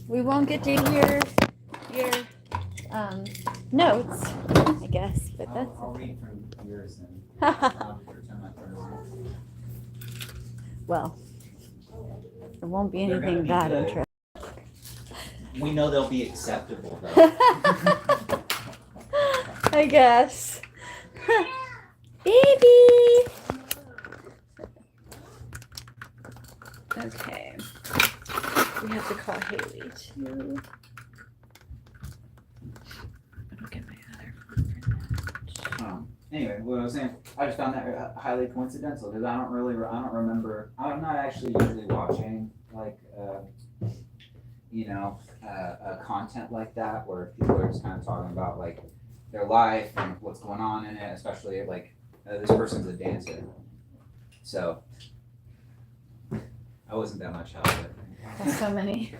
We won't get to hear your notes, I guess, but that's. I'll read from yours and I'll pretend my person. Well, it won't be They're anything gonna that be good. interesting. We know they'll be acceptable though. I guess. Baby! Okay. We have to call Haley too. I'll get my other phone for that. Anyway, what I was saying, I just found that highly coincidental because I don't remember. I'm not actually usually watching like content like that where people are just kind of talking about like their life and what's going on in it, especially like this person's a dancer, so I wasn't that much help. That's so many.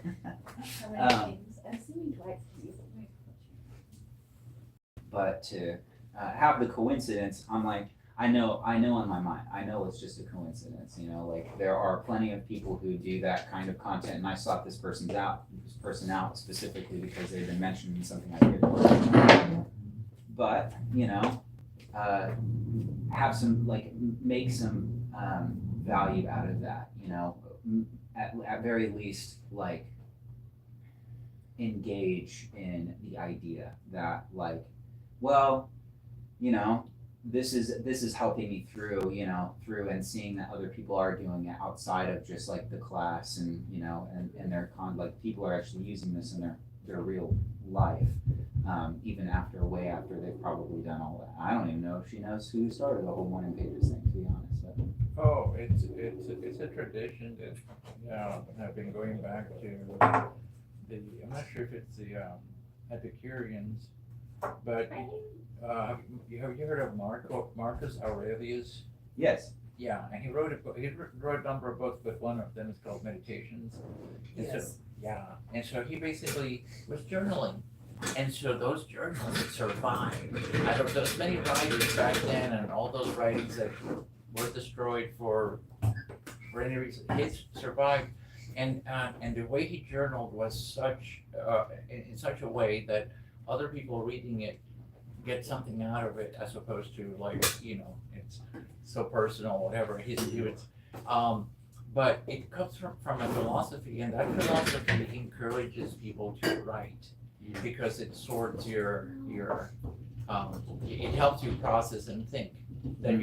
But to have the coincidence, I'm like, I know in my mind, I know it's just a coincidence, like there are plenty of people who do that kind of content, and I sought this person out specifically because they've been mentioned in something I did. But, have some, like, make some value out of that, at very least, like, engage in the idea that, like, well, this is helping me through and seeing that other people are doing it outside of just like the class and and their like people are actually using this in their real life, even way after they've probably done all that. I don't even know if she knows who started the whole morning pages thing, to be honest. But. Oh, it's a tradition that have been going back to I'm not sure if it's the Epicureans, but have you heard of Marcus Aurelius? Yes. Yeah, and he wrote a number of books, but one of them is called Meditations. And Yes. And so he basically was journaling, and so those journals survived. Out of those many writings back then, and all those writings that were destroyed for any reason, his survived. And the way he journaled was in such a way that other people reading it get something out of it, as opposed to like it's so personal, whatever. But it comes from a philosophy, and that philosophy encourages people to write because it sorts it helps you process and think. That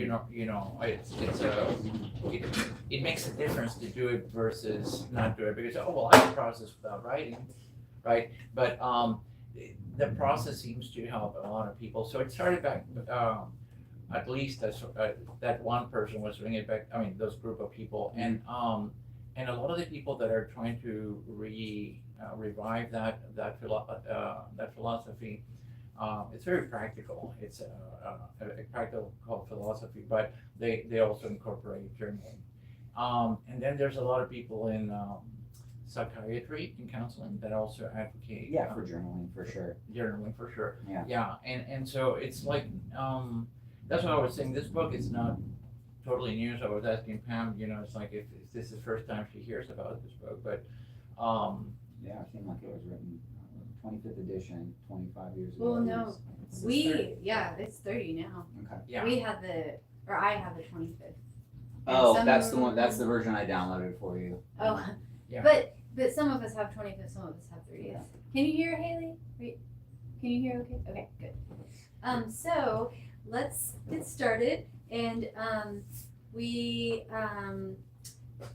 it makes a difference to do it versus not do it, because I can process without writing, right? But the process seems to help a lot of people. So it started back, at least that one person was doing it back. I mean, those group of people, and a lot of the people that are trying to revive that philosophy. It's very practical. It's a practical philosophy, but they also incorporate journaling. And then there's a lot of people in psychiatry and counseling that also advocate. Yeah, for journaling for sure. Journaling for sure. Yeah. Yeah, and so it's like that's what I was saying. This book is not totally new. So I was asking Pam, it's like if this is the first time she hears about this book, but yeah, it seemed like it was written 25th edition, 25 years ago. Well, no, it's 30 now. Okay. yeah. I have the 25th. Oh, that's the one. That's the version I downloaded for you. Oh, Yeah. But some of us have 25th, some of us have 30th. Yeah. Can you hear Haley? Can you hear okay? Okay, good. So let's get started, and we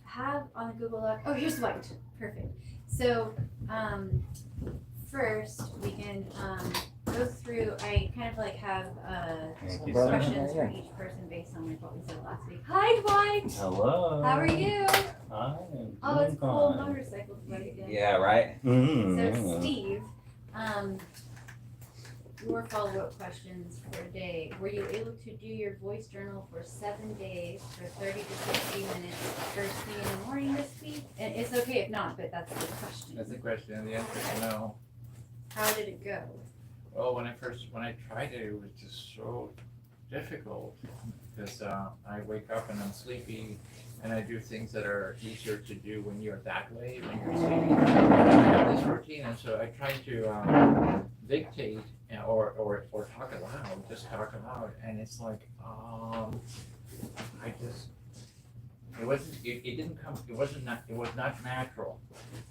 have on the Google Doc. Oh, here's white. Perfect. So first we can go through. I kind of like have questions for each person based on like what we said last week. Hi, Dwight. Hello. How are you? Hi. Oh, it's cool motorcycle flight again. Yeah. Right. So Steve, your follow-up questions for a day. Were you able to do your voice journal for 7 days for 30 to 60 minutes first thing in the morning this week? And it's okay if not, but that's the question. That's the question, and the answer is no. How did it go? Well, when I tried it, it was just so difficult because I wake up and I'm sleepy, and I do things that are easier to do when you're that way, when you're saying, I have this routine, and so I try to dictate or talk aloud, just talk aloud, and it's like, I just, it didn't come, it was not natural.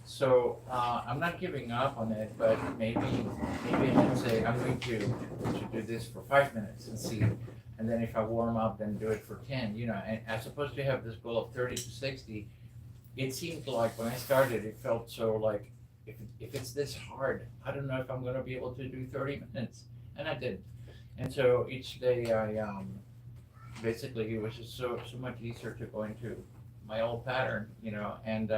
So, I'm not giving up on it, but maybe I should say, I'm going to do this for 5 minutes and see. And then if I warm up, then do it for 10, and as opposed to have this goal of 30 to 60, it seemed like when I started, it felt so like, if it's this hard, I don't know if I'm gonna be able to do 30 minutes, and I did. And so each day basically it was just so much easier to go into my old pattern, and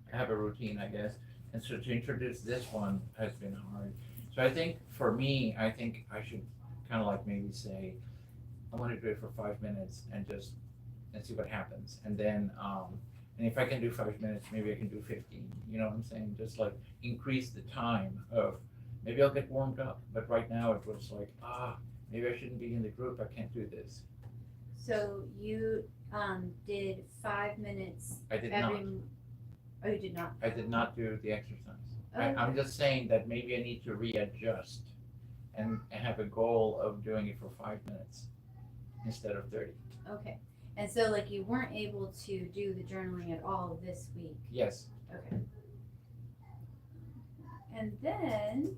have a routine, I guess. And so to introduce this one has been hard. So I think for me, I think I should kind of like maybe say, I want to do it for 5 minutes and see what happens. And then, and if I can do 5 minutes, maybe I can do 15. You know what I'm saying? Just like increase the time of, maybe I'll get warmed up. But right now it was like, maybe I shouldn't be in the group. I can't do this. So you did 5 minutes. I did every. not. Oh, you did not. I did not do the exercise. Okay. I'm just saying that maybe I need to readjust and have a goal of doing it for 5 minutes instead of 30. Okay. And so like you weren't able to do the journaling at all this week. Yes. Okay. And then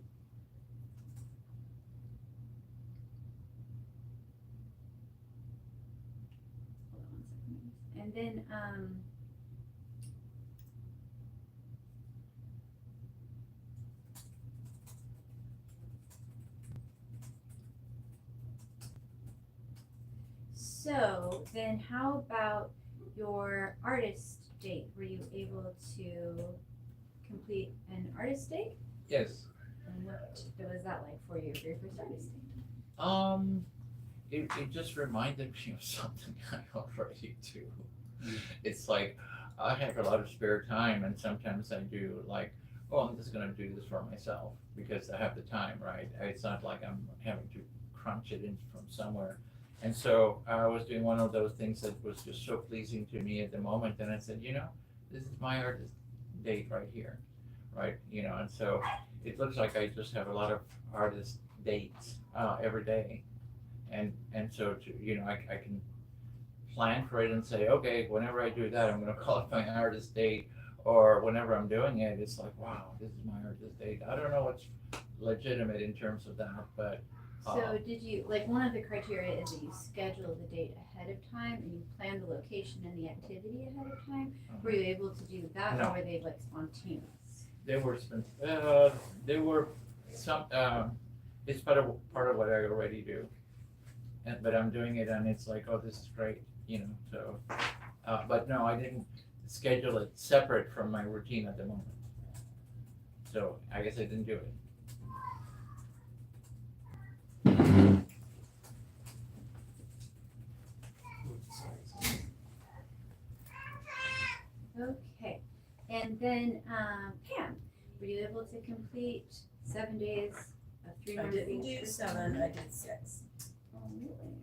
hold on 1 second. And then so then how about your artist date? Were you able to complete an artist date? Yes. And what was that like for you, for your first artist date? It just reminded me of something I already do. It's like I have a lot of spare time, and sometimes I do like, I'm just gonna do this for myself because I have the time, right? It's not like I'm having to crunch it in from somewhere. And so I was doing one of those things that was just so pleasing to me at the moment, and I said, this is my artist date right here, right? And so it looks like I just have a lot of artist dates every day, and so I can plan for it and say, okay, whenever I do that, I'm going to call it my artist date, or whenever I'm doing it, it's like, wow, this is my artist date. I don't know what's legitimate in terms of that, but. So did you, like one of the criteria is that you schedule the date ahead of time and you plan the location and the activity ahead of time? Were you able to do that, No. or were they like spontaneous? They were some, it's part of what I already do. But I'm doing it and it's like, this is great, so, but no, I didn't schedule it separate from my routine at the moment. So I guess I didn't do it. Okay, and then Pam, were you able to complete 7 days of 3 I months? didn't do 7, I did 6. Oh, really?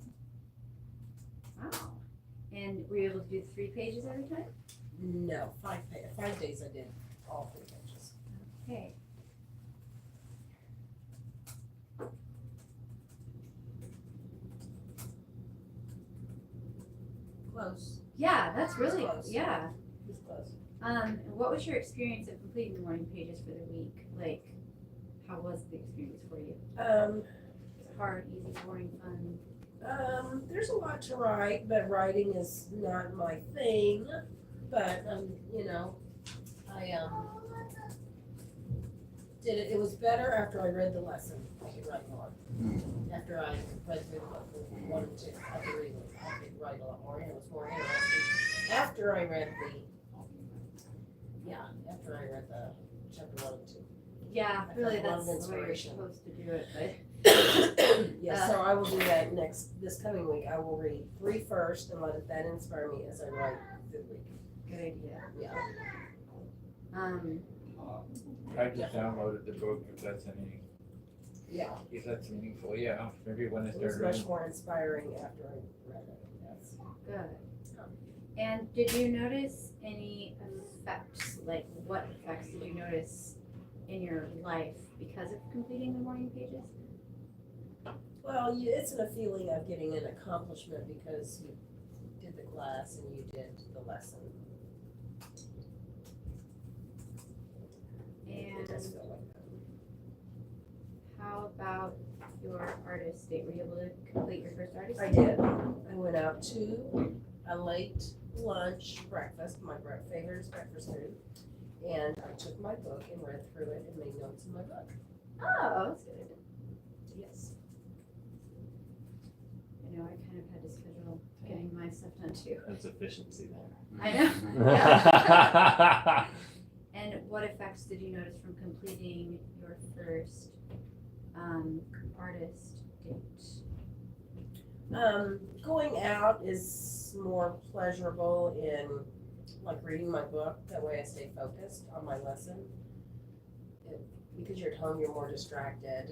Wow. And were you able to do 3 pages every time? No, 5 days I did all 3 pages. Okay. Close. Yeah, that's really, Close. yeah. It was close. What was your experience of completing the morning pages for the week? Like, how was the experience for you? Was it hard, easy, boring, fun? There's a lot to write, but writing is not my thing. But I did it. It was better after I read the lesson. I could write more. After I read through the book, 1 and 2, I could write a lot more, and it was more interesting. After I read the chapter 1 and 2. Yeah, I really, found a lot that's of the way you're inspiration. supposed to do it, but. Yeah, so I will do that this coming week. I will read 3 first and let that inspire me as I write through the week. Good idea. Yeah. I just downloaded the book if that's meaningful, yeah, maybe when I It was start much reading. more inspiring after I read it. Yes. Good. And did you notice any effects? Like, what effects did you notice in your life because of completing the morning pages? Well, it's a feeling of getting an accomplishment because you did the class and you did the lesson. It does And feel like that. how about your artist date? Were you able to complete your first artist I date? did. I went out to a late lunch breakfast. My favorite is breakfast food. And I took my book and read through it and made notes in my book. Oh, that's good. Yes. I know I kind of had to schedule getting my stuff done too. That's efficiency there. I know. Yeah. And what effects did you notice from completing your first artist date? Going out is more pleasurable in like reading my book. That way I stay focused on my lesson. Because you're at home, you're more distracted.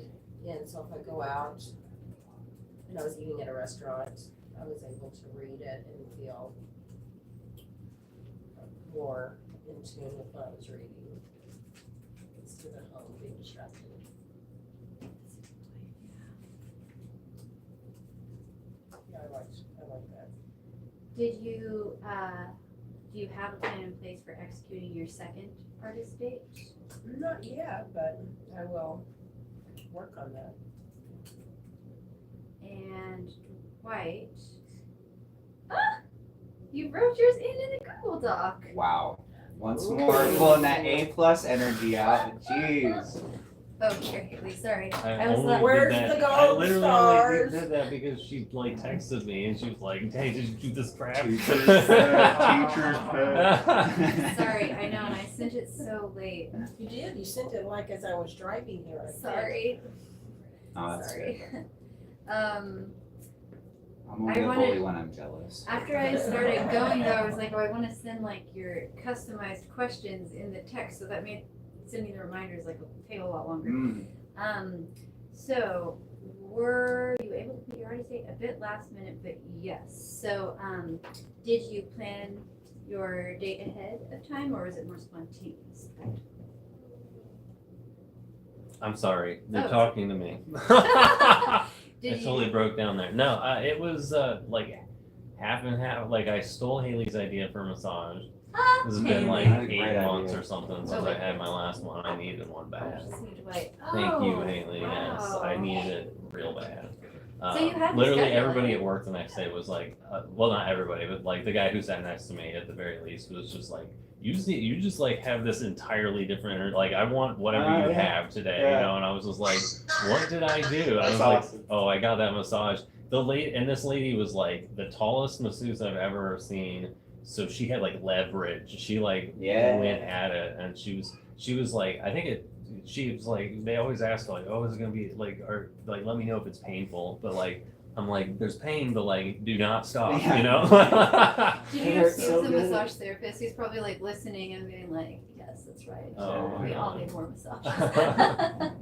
And so if I go out and I was eating at a restaurant, I was able to read it and feel more in tune with what I was reading. Instead of at home being distracted. Yeah, I like that. Did you do you have a plan in place for executing your second artist date? Not yet, but I will work on that. And Dwight, you wrote yours in the Google Doc. Wow. Once more, pulling that A+ energy out. Jeez. Oh, here, Haley, sorry. I I was only like, Where's did that. the I gold literally stars? only did that because she like texted me and she was like, "Hey, did you do this crap?" Teacher's pet, teacher's sorry, I know, and I sent it so late. You did. You sent it like as I was driving here. I think. Sorry. Oh, that's Sorry. good. Um, I'm only I a wanted- bully when I'm jealous. after I started going though, I was like, oh, I want to send like your customized questions in the text, so that made sending the reminders like take a lot longer. Mm. So were you able to put your artist date a bit last minute? But yes. So did you plan your date ahead of time, or was it more spontaneous? I'm sorry, you're Oh. talking to me. I Did totally you? broke down there. No, it was like half and half. Like I stole Haley's idea for massage. This has been like Haley. 8 Great months idea. or something since Oh, I wait. had my last one. I needed one bad. Just need to wait. Thank you, Oh, Haley. Yes, wow. I needed it real bad. So you had to literally schedule everybody it. at work the next day was like, well, not everybody, but like the guy who sat next to me at the very least was just like, you just like have this entirely different, like I want whatever you Yeah. have today, Yeah. you know. And I was just like, what did I do? I That's was awesome. like, oh, I got that massage. This lady was like the tallest masseuse I've ever seen. So she had like leverage. She like Yeah. went at it, and she was like, I think she was like, they always ask like, oh, is it gonna be like, or like, let me know if it's painful. But like, I'm like, there's pain, but like, do not stop, Yeah. you know. Do you know They're he so was a good. massage therapist? He's probably like listening and being like, yes, that's right. Oh, we my all God. need more massages.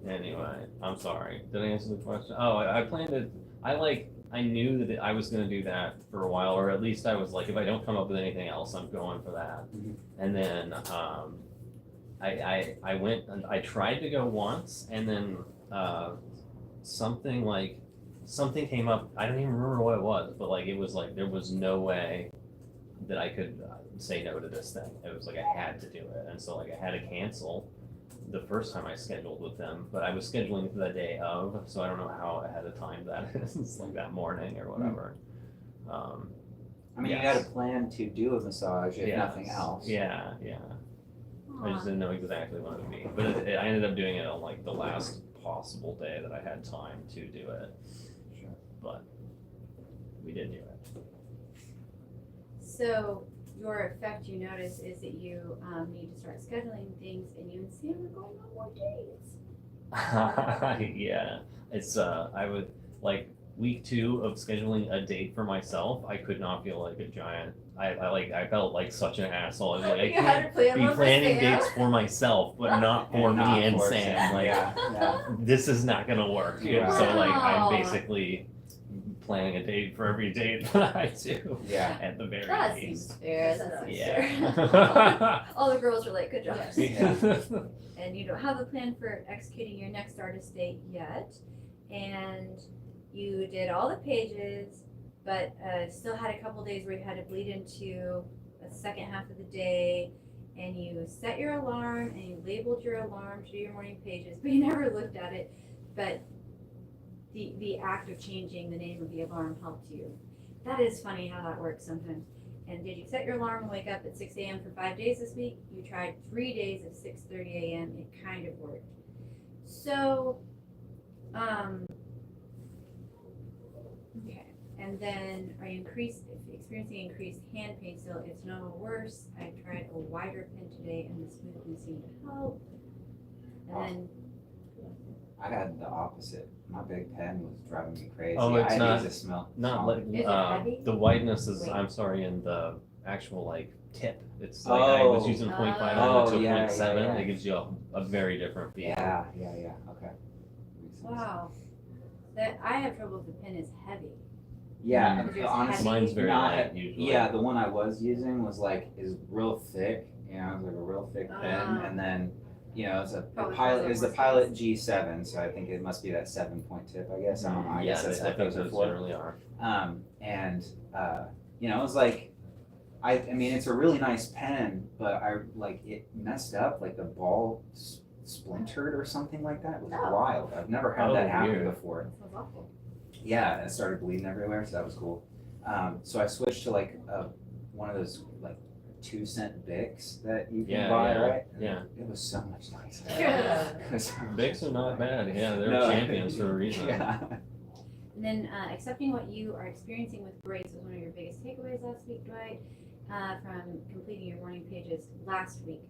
Anyway, I'm sorry. Did I answer the question? Oh, I planned it. I knew that I was going to do that for a while, or at least I was like, if I don't come up with anything else, I'm going for that. Mhm. And then I went and I tried to go once, and then something came up. I don't even remember what it was, but like it was like there was no way that I could say no to this thing. It was like I had to do it, and so like I had to cancel the first time I scheduled with them, but I was scheduling the day of, so I don't know how ahead of time that is, like that morning or whatever. I mean, you Yes. got a plan to do a massage if Yes. nothing else. Yeah. I just didn't know exactly when it would be, but I ended up doing it on like the last possible day that I had time to do it. Sure. But we did do it. So your effect you notice is that you need to start scheduling things, and you and Sam are going on more dates. Yeah, it's I would like week 2 of scheduling a date for myself. I could not feel like a giant. I felt like such an asshole. I was like, I You had can't to plan be one for planning Sam. dates for myself, but not for me not and for Sam. Like yeah. this is not gonna work. Yeah. So like Wow. I'm basically planning a date for every date that I do Yeah. at the very That least. seems fair. That's That seems Yeah. fair. All the girls are like, good job. Yes. And you don't have a plan for executing your next artist date yet. And you did all the pages, but still had a couple days where you had to bleed into the second half of the day. And you set your alarm and you labeled your alarm to do your morning pages, but you never looked at it. But the act of changing the name of the alarm helped you. That is funny how that works sometimes. And did you set your alarm and wake up at 6 a.m. for 5 days this week? You tried 3 days at 6:30 a.m. It kind of worked. So, okay. And then are you experiencing increased hand pain still? It's no worse. I tried a wider pen today and the smoothing seemed to help. And then I had the opposite. My big pen was driving me crazy. Oh, it's I not- use a smell. Not like Is it heavy? the whiteness is. Wait. I'm sorry, in the actual like tip. It's like I was using 0.5 Oh, to yeah, 0.7. yeah, yeah. It gives you a very different feel. Yeah. Okay. Makes sense. wow. That I have trouble if the pen is heavy. Yeah, Because yours honestly, heavy. Mine's very not- light usually. Yeah, the one I was using was real thick. You know, it was like a real thick pen, Ah. and then it's a Probably pilot. cause It was the of Pilot G7, so I think it must be that 7-point tip. I guess I don't know. I yeah, guess that's I what think those are those for. generally are. And it was like, I mean, it's a really nice pen, but it messed up. Like the ball splintered or something like that. It was Oh. wild. I've never had Oh, that happen weird. before. That sounds awful. Yeah, it started bleeding everywhere, so that was cool. So I switched to one of those 2-cent Bics that you can Yeah, buy, yeah, right? yeah. It was so much nicer. Yeah. It was so much Bics are not bad. Yeah, they're No. champions for a reason. Yeah. And then accepting what you are experiencing with grades was one of your biggest takeaways last week, Dwight, from completing your morning pages last week.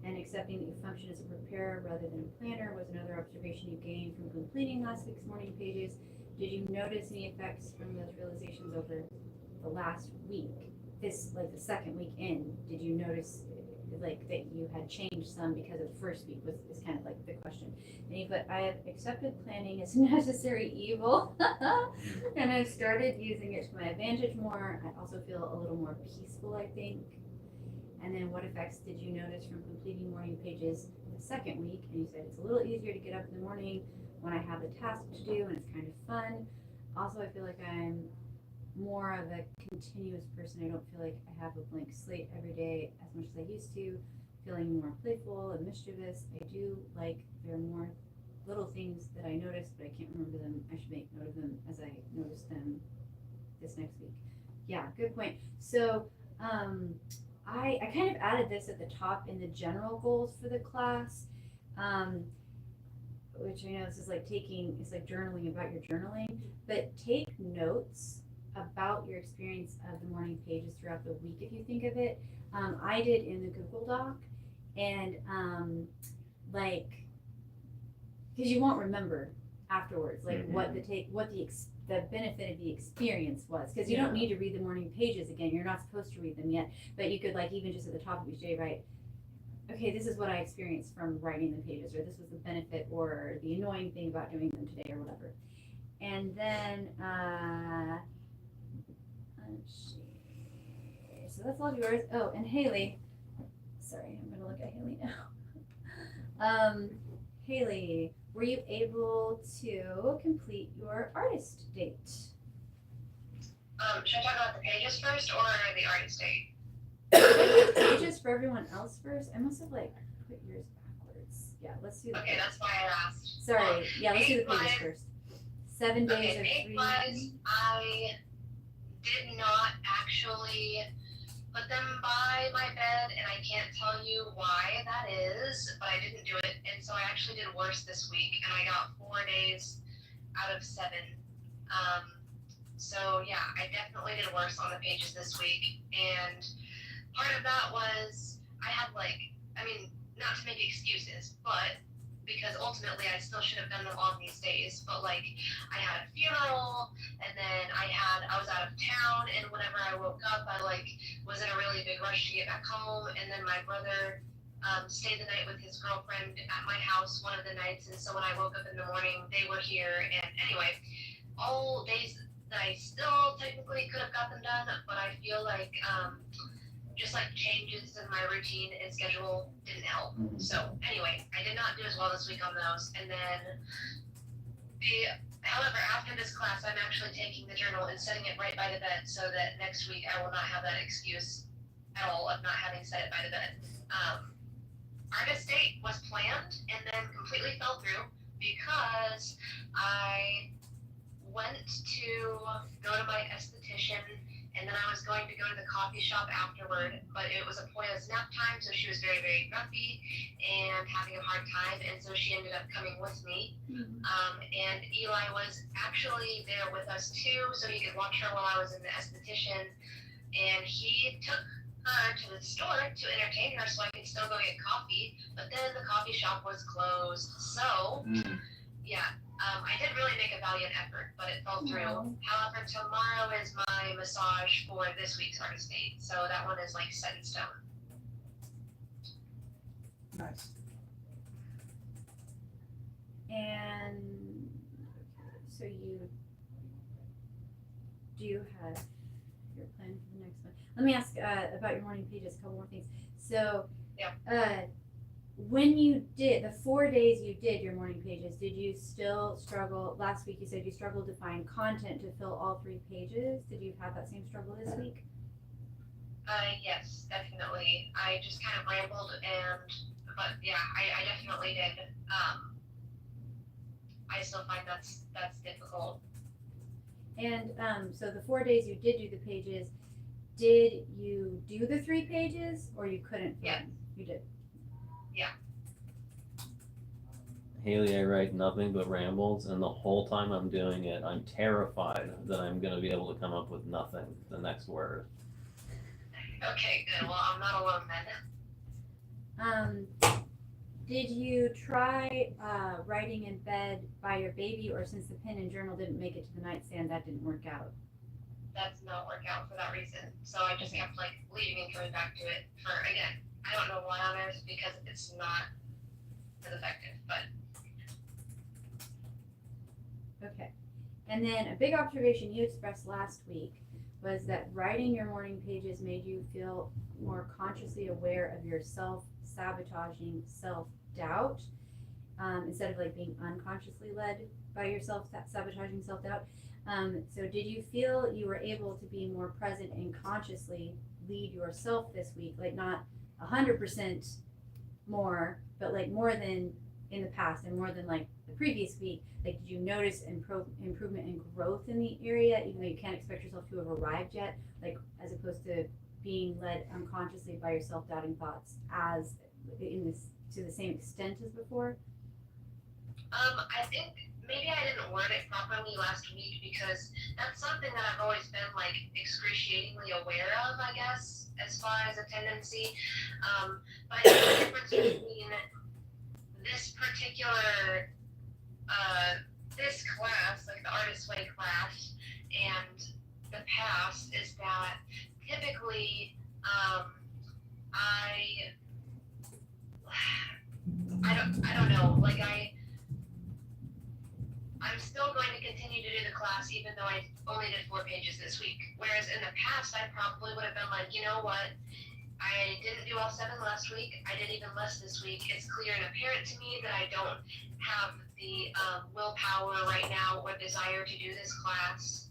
And accepting that you function as a preparer rather than a planner was another observation you gained from completing last week's morning pages. Did you notice any effects from those realizations over the last week? This, the second week in, did you notice that you had changed some because of the first week is kind of the question. And you put, I have accepted planning as a necessary evil and I've started using it to my advantage more. I also feel a little more peaceful, I think. And then what effects did you notice from completing morning pages the second week? And you said it's a little easier to get up in the morning when I have a task to do and it's kind of fun. Also, I feel like I'm more of a continuous person. I don't feel like I have a blank slate every day as much as I used to. Feeling more playful and mischievous. I do there are more little things that I noticed, but I can't remember them. I should make note of them as I notice them this next week. Yeah, good point. So I kind of added this at the top in the general goals for the class, which I know this is it's like journaling about your journaling, but take notes about your experience of the morning pages throughout the week if you think of it. I did in the Google Doc, and because you won't remember afterwards what the benefit of the experience was, because you don't need to read the morning pages again. You're not supposed to read them yet, but you could even just at the top of each day write, okay, this is what I experienced from writing the pages, or this was the benefit or the annoying thing about doing them today, or whatever. And then let's see. So that's all yours. Oh, and Haley. Sorry, I'm gonna look at Haley now. Haley, were you able to complete your artist date? Should I talk about the pages first or the artist date? Pages for everyone else first. I must have put yours backwards. Yeah, let's do the Okay, that's why I asked. Sorry. Yeah, let's do the pages Date-wise- first. 7 days Okay, or 3. date-wise, I did not actually put them by my bed, and I can't tell you why that is, but I didn't do it, and so I actually did worse this week, and I got 4 days out of 7. So yeah, I definitely did worse on the pages this week, and part of that was I had not to make excuses, but because ultimately I still should have done them on these days, but I had a funeral, and then I was out of town, and whenever I woke up, I was in a really big rush to get back home, and then my brother stayed the night with his girlfriend at my house one of the nights, and so when I woke up in the morning, they were here, and anyway, all days that I still technically could have got them done, but I feel like just like changes in my routine and schedule didn't help. So anyway, I did not do as well this week on those. And then however, after this class, I'm actually taking the journal and setting it right by the bed so that next week I will not have that excuse at all of not having set it by the bed. Artist date was planned and then completely fell through because I went to go to my esthetician, and then I was going to go to the coffee shop afterward, but it was Apoya's nap time, so she was very, very grumpy and having a hard time, and so she ended up coming with me. And Eli was actually there with us too, so he could watch her while I was in the esthetician, and he took her to the store to entertain her so I could still go get coffee, but then the coffee shop was closed, so yeah. I did really make a valiant effort, but it fell through. However, tomorrow is my massage for this week's artist date, so that one is like set in stone. Nice. And so do you have your plan for the next one? Let me ask about your morning pages, a couple more things. So, when you did the 4 days you did your morning pages, did you still struggle? Last week you said you struggled to find content to fill all 3 pages. Did you have that same struggle this week? Yes, definitely. I just kind of rambled but yeah, I definitely did. I still find that's difficult. And so the 4 days you did do the pages, did you do the 3 pages or you couldn't? Yeah. You did. Haley, I write nothing but rambles, and the whole time I'm doing it, I'm terrified that I'm going to be able to come up with nothing, the next word. Okay, good. Well, I'm not alone then. Did you try writing in bed by your baby, or since the pen and journal didn't make it to the nightstand, that didn't work out? That did not work out for that reason. So I just kept like leaving and coming back to it for, again, I don't know why on earth, because it's not as effective, but. Okay. And then a big observation you expressed last week was that writing your morning pages made you feel more consciously aware of your self-sabotaging self-doubt, instead of like being unconsciously led by your self-sabotaging self-doubt. So did you feel you were able to be more present and consciously lead yourself this week? Like not 100% more, but like more than in the past and more than like the previous week? Like, did you notice improvement and growth in the area, even though you can't expect yourself to have arrived yet, like as opposed to being led unconsciously by your self-doubting thoughts as to the same extent as before? I think maybe I didn't word it properly last week, because that's something that I've always been like excruciatingly aware of, I guess, as far as a tendency. But the difference between this particular this class, like the Artist Way class, and the past is that typically I don't know, like I'm still going to continue to do the class even though I only did 4 pages this week. Whereas in the past, I probably would have been like, you know what, I didn't do all 7 last week, I did even less this week. It's clear and apparent to me that I don't have the willpower right now or desire to do this class.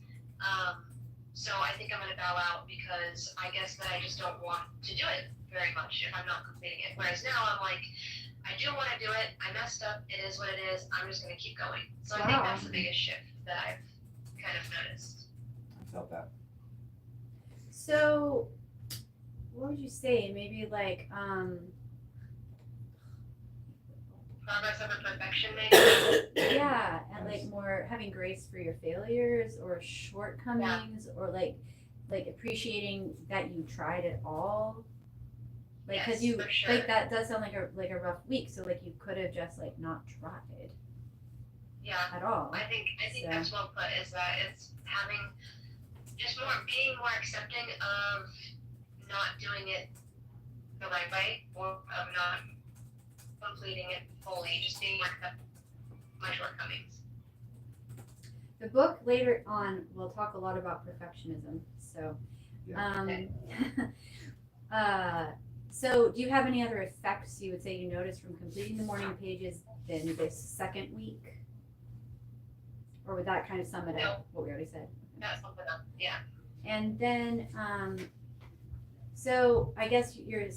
So I think I'm going to bow out, because I guess that I just don't want to do it very much if I'm not completing it. Whereas now I'm like, I do want to do it, I messed up, it is what it is, I'm just going to keep going. So I think that's the biggest shift that I've kind of noticed. I felt that. So what would you say? Maybe like Progress over perfection, maybe? yeah, and like more having grace for your failures or shortcomings, or like appreciating that you tried it all. Like, Yes, cause you for sure. like that does sound like a rough week. So like you could have just like not tried Yeah. at all. I think So- that's well put, is that it's having just being more accepting of not doing it the right way, or of not completing it fully, just being more accepting of my shortcomings. the book later on will talk a lot about perfectionism. So, so do you have any other effects you would say you noticed from completing the morning pages than this second week? Or would that kind of sum it up, what we already said? That's something up, yeah. And then, so I guess your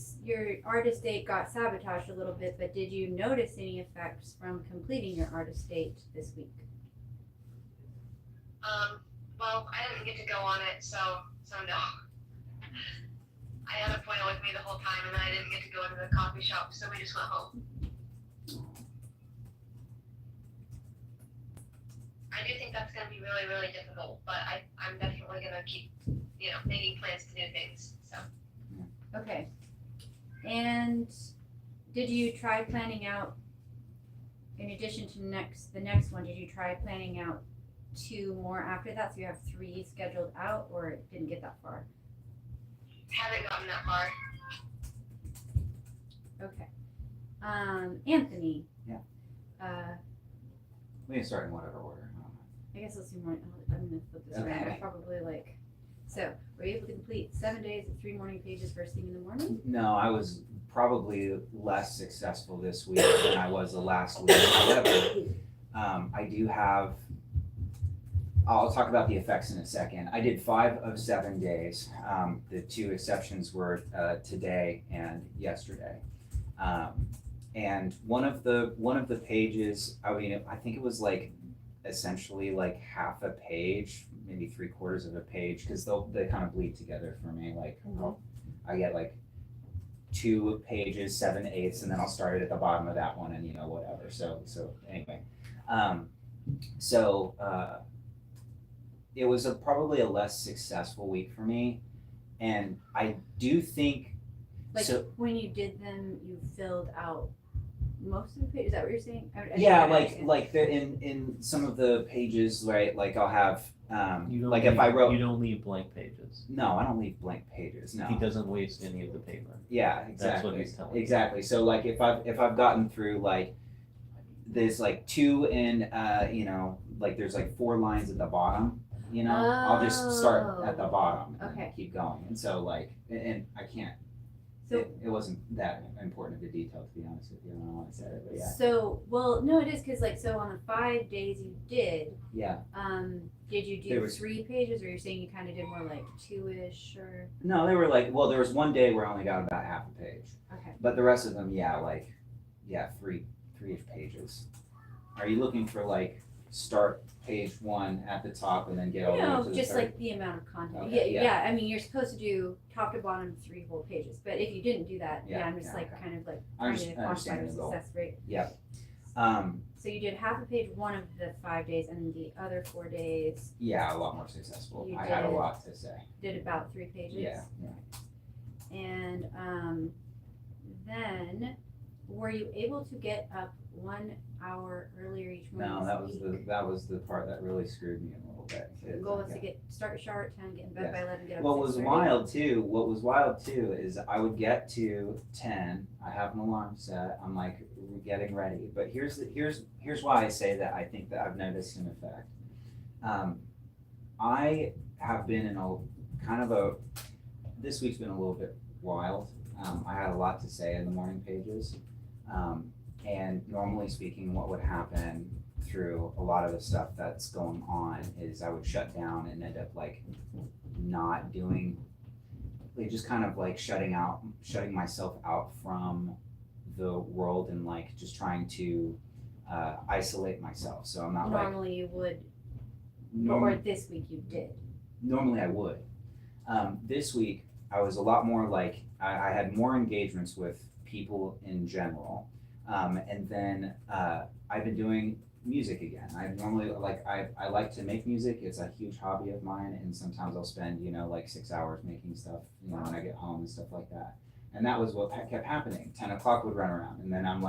artist date got sabotaged a little bit, but did you notice any effects from completing your artist date this week? Well, I didn't get to go on it, so no. I had a appointment with me the whole time, and then I didn't get to go into the coffee shop, so we just went home. I do think that's going to be really, really difficult, but I'm definitely going to keep, making plans to do things, so. Okay. And did you try planning out, in addition to the next one, did you try planning out 2 more after that? So you have 3 scheduled out, or it didn't get that far? Haven't gotten that far. Okay. Anthony. Yeah. We can start in whatever order. I guess let's do more. I'm gonna flip this around. Okay. Probably so. Were you able to complete 7 days of 3 morning pages first thing in the morning? No, I was probably less successful this week than I was the last week. However, I do have. I'll talk about the effects in a second. I did 5 of 7 days. The 2 exceptions were today and yesterday. And one of the pages, I think it was essentially half a page, maybe 3/4 of a page, because they kind of bleed together for me. I get 2 pages, 7/8, and then I'll start it at the bottom of that one, and whatever. So anyway, it was probably a less successful week for me, and I do think when you did them, you filled out most of the pages. Is that what you're saying? In some of the pages, right? I'll have You don't if I wrote. You don't leave blank pages. No, I don't leave blank pages. No. He doesn't waste any of the paper. Yeah, exactly. That's what he's telling me. Exactly. So if I've gotten through there's 2 in there's 4 lines at the bottom. I'll just start at the bottom and keep going. And so and I can't. So it wasn't that important of a detail, to be honest with you. I don't know why I said it, but yeah. So no, it is because so on the 5 days you did. Yeah. Did you do 3 pages, or you're saying you kind of did more 2-ish, or? No, they were there was one day where I only got about half a page. Okay. But the rest of them, 3-ish pages. Are you looking for start page 1 at the top and then get all the way to the just third? the amount of content. Okay, yeah. I mean, you're supposed to do top to bottom 3 whole pages, but if you didn't do that, I'm just okay. kind of I trying to quantify your success rate. Yep. So you did half a page 1 of the 5 days, and the other 4 days Yeah, a lot more successful. You I had a did. lot to say. did about 3 pages. Yeah. And then, were you able to get up 1 hour earlier each morning? No, this that week? was the part that really screwed me a little bit. The goal was to start your shower at 10, get in bed Yes. by 11, get up What at was 6:30. wild too is I would get to 10, I have an alarm set, I'm getting ready. But here's why I say that I think that I've noticed an effect. I have been in this week's been a little bit wild. I had a lot to say in the morning pages. And normally speaking, what would happen through a lot of the stuff that's going on is I would shut down and end up not doing, just kind of shutting myself out from the world and just trying to isolate myself. So I'm not Normally you would, or this week you did. Normally I would. This week I was a lot more I had more engagements with people in general. And then I've been doing music again. I normally I like to make music. It's a huge hobby of mine, and sometimes I'll spend 6 hours making stuff when I get home and stuff like that. And that was what kept happening. 10 o'clock would run around, and then I'm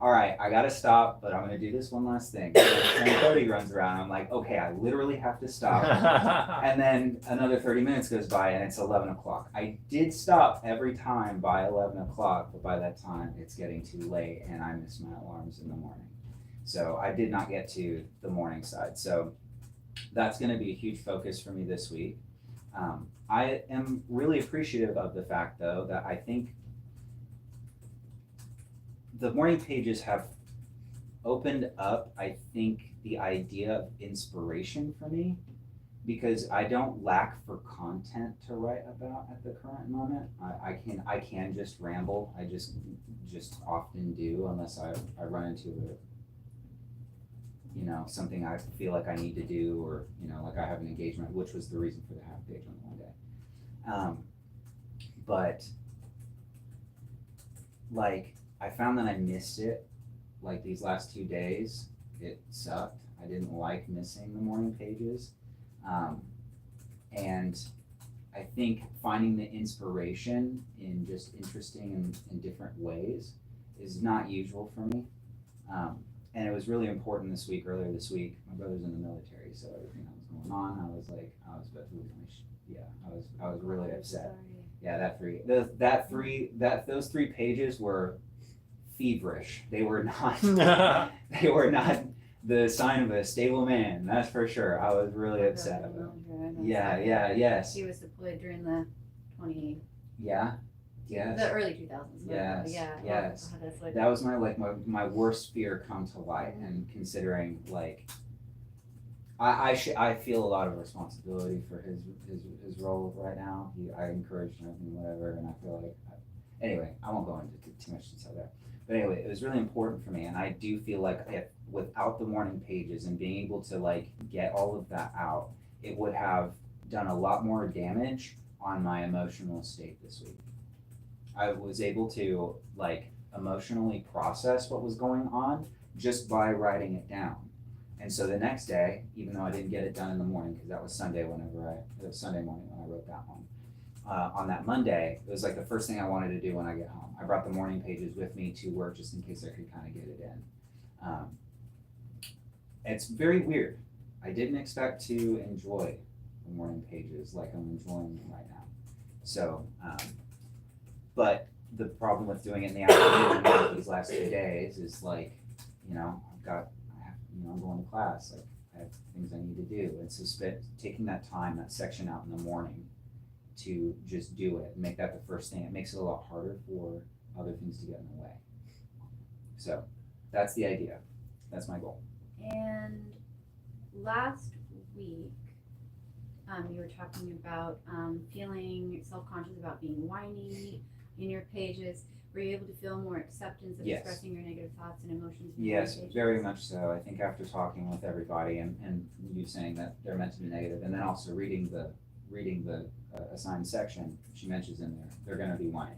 all right, I gotta stop, but I'm gonna do this one last thing. 10:30 runs around. I'm okay, I literally have to stop. And then another 30 minutes goes by and it's 11 o'clock. I did stop every time by 11 o'clock, but by that time it's getting too late and I miss my alarms in the morning. So I did not get to the morning side. So that's going to be a huge focus for me this week. I am really appreciative of the fact, though, that I think the morning pages have opened up, I think, the idea of inspiration for me, because I don't lack for content to write about at the current moment. I can just ramble. I just often do, unless I run into something I feel like I need to do, or like I have an engagement, which was the reason for the half page on the one day. But like I found that I missed it. Like these last 2 days, it sucked. I didn't like missing the morning pages. And I think finding the inspiration in just interesting and different ways is not usual for me. And it was really important earlier this week. My brother's in the military, so everything that was going on, I was about to lose my I was really upset. Yeah, those 3 pages were feverish. They were not the sign of a stable man, that's for sure. I was really upset about it. Yes. He was deployed during the Yes. early 2000s. Yes. Yes. That was my worst fear come to light, and considering I feel a lot of responsibility for his role right now. I encouraged him and whatever, and I feel like anyway, I won't go into too much detail there. But anyway, it was really important for me, and I do feel like if without the morning pages and being able to get all of that out, it would have done a lot more damage on my emotional state this week. I was able to emotionally process what was going on just by writing it down. And so the next day, even though I didn't get it done in the morning, because that was Sunday morning when I wrote that one. On that Monday, it was the first thing I wanted to do when I get home. I brought the morning pages with me to work just in case I could kind of get it in. It's very weird. I didn't expect to enjoy the morning pages like I'm enjoying them right now. So, but the problem with doing it in the afternoon these last 2 days is I'm going to class. I have things I need to do, and so taking that section out in the morning to just do it, make that the first thing. It makes it a lot harder for other things to get in the way. So that's the idea. That's my goal. And last week, you were talking about feeling self-conscious about being whiny in your pages. Were you able to feel more acceptance of Yes. expressing your negative thoughts and emotions in your Yes, pages? very much so. I think after talking with everybody and you saying that they're meant to be negative, and then also reading the assigned section, she mentions in there, they're going to be whiny.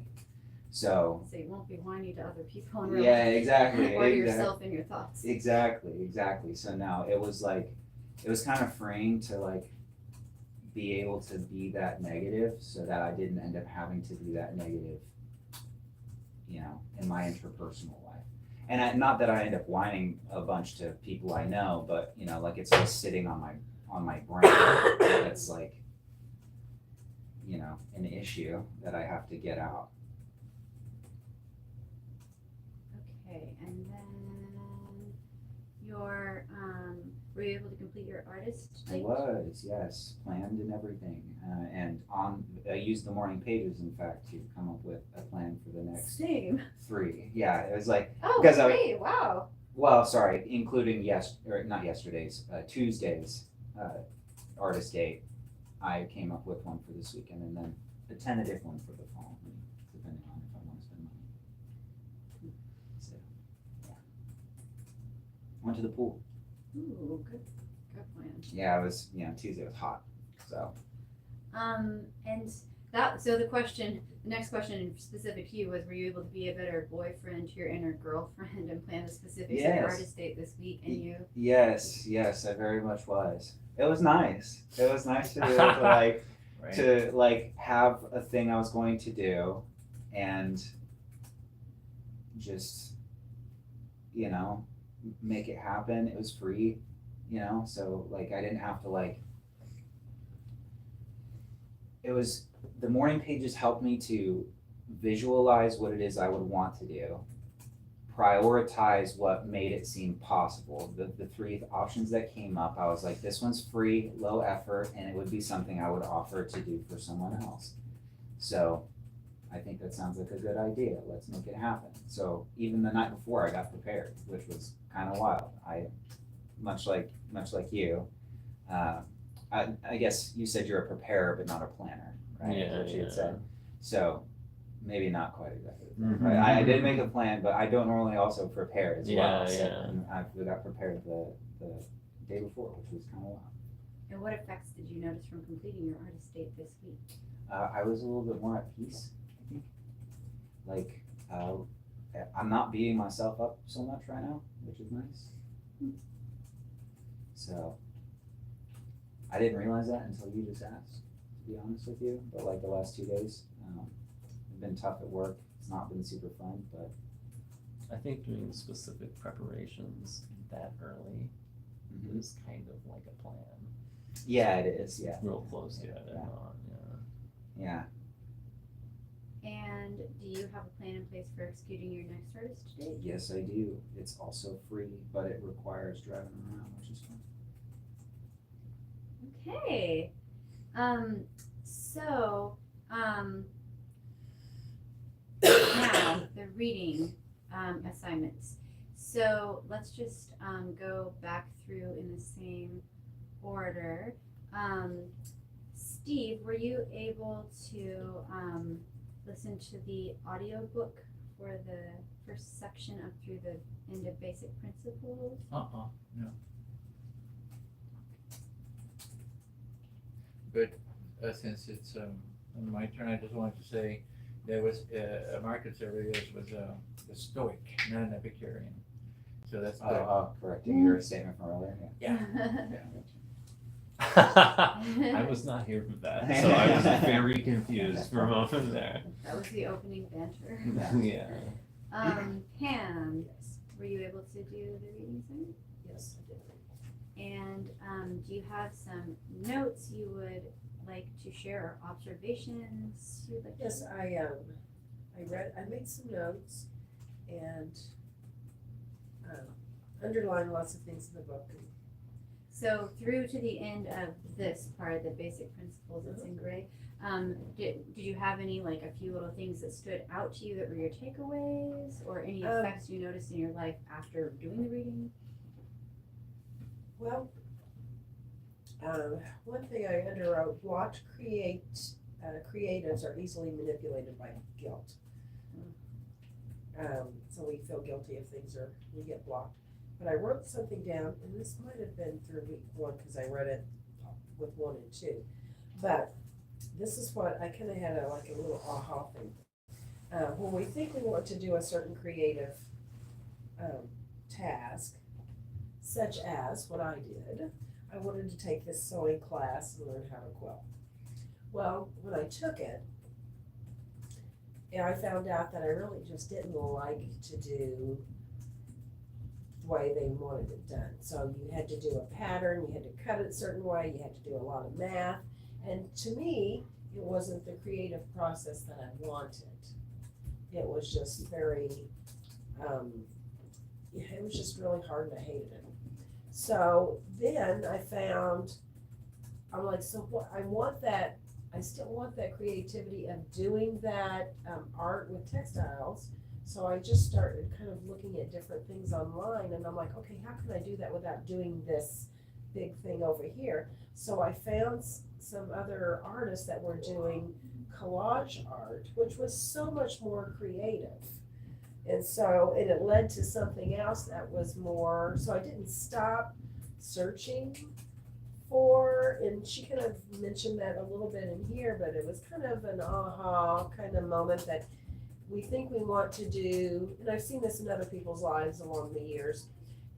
So you won't be whiny to other people in real yeah, life. exactly. Or to yourself and your thoughts. Exactly. So now it was kind of freeing to be able to be that negative, so that I didn't end up having to be that negative, in my interpersonal life. And not that I end up whining a bunch to people I know, but it's just sitting on my brain. That's an issue that I have to get out. Okay, and then were you able to complete your artist I date? was, yes, planned and everything, and I used the morning pages, in fact, to come up with a plan for the next Same. 3. Yeah, it was Oh, because great! Wow. well, sorry, including not yesterday's, Tuesday's artist date. I came up with one for this weekend, and then a tentative one for the fall, depending on if I want to spend money. So, yeah. Went to the pool. Ooh, good plan. Yeah, it was, Tuesday was hot, so. And so the next question specific to you was, were you able to be a better boyfriend to your inner girlfriend and plan the specifics of your Yes. artist date this week? And you? Yes, I very much was. It was nice. It was nice to be able to Right. to have a thing I was going to do, and just make it happen. It was free, so I didn't have to it was, the morning pages helped me to visualize what it is I would want to do, prioritize what made it seem possible. The three options that came up, I was like, this one's free, low effort, and it would be something I would offer to do for someone else. So I think that sounds like a good idea. Let's make it happen. So even the night before, I got prepared, which was kind of wild. I, much like you, I guess you said you're a preparer but not a planner, right? Yeah, Is what you had yeah. said. So maybe not quite exactly. Mhm. Right? I did make a plan, but I don't normally also prepare as Yeah, well. So yeah. I got prepared the day before, which was kind of wild. And what effects did you notice from completing your artist date this week? I was a little bit more at peace, I think. Like, I'm not beating myself up so much right now, which is nice. So, I didn't realize that until you just asked, to be honest with you. But like the last 2 days, have been tough at work. It's not been super fun, but I think doing specific preparations that early is kind of like a plan. yeah, it is. Yeah, Real close to it. Yeah. Yeah. yeah. And do you have a plan in place for executing your next artist date? Yes, I do. It's also free, but it requires driving around, which is fun. Okay. So, now the reading assignments. So let's just go back through in the same order. Steve, were you able to listen to the audiobook for the first section up through the end of basic principles? No. But since it's my turn, I just wanted to say there was my conservative was a Stoic, not an Epicurean. So that's good. Correcting your statement from earlier. Yeah. I was not here for that, so I was very confused for a moment there. That was the opening banter. Yeah. Pam, were you able to do the reading assignment? Yes, I did. And do you have some notes you would like to share or observations you'd like to Yes, share? I made some notes and underlined lots of things in the book. So through to the end of this part, the basic principles, it's in gray. Did you have any, like a few little things that stood out to you that were your takeaways, or any effects you noticed in your life after doing the reading? Well, one thing I underwrote, blocked creatives are easily manipulated by guilt. So we feel guilty if we get blocked. But I wrote something down, and this might have been through week 1 because I read it with 1 and 2. But this is what I kind of had a little aha thing. When we think we want to do a certain creative task, such as what I did, I wanted to take this sewing class and learn how to quilt. Well, when I took it, I found out that I really just didn't like to do the way they wanted it done. So you had to do a pattern, you had to cut it a certain way, you had to do a lot of math. And to me, it wasn't the creative process that I wanted. It was just very, it was just really hard and I hated it. So then I found, I'm like, so what, I still want that creativity of doing that art with textiles. So I just started kind of looking at different things online and I'm like, okay, how can I do that without doing this big thing over here? So I found some other artists that were doing collage art, which was so much more creative. And so it led to something else that was more, so I didn't stop searching for, and she kind of mentioned that a little bit in here, but it was kind of an aha kind of moment that we think we want to do, and I've seen this in other people's lives along the years.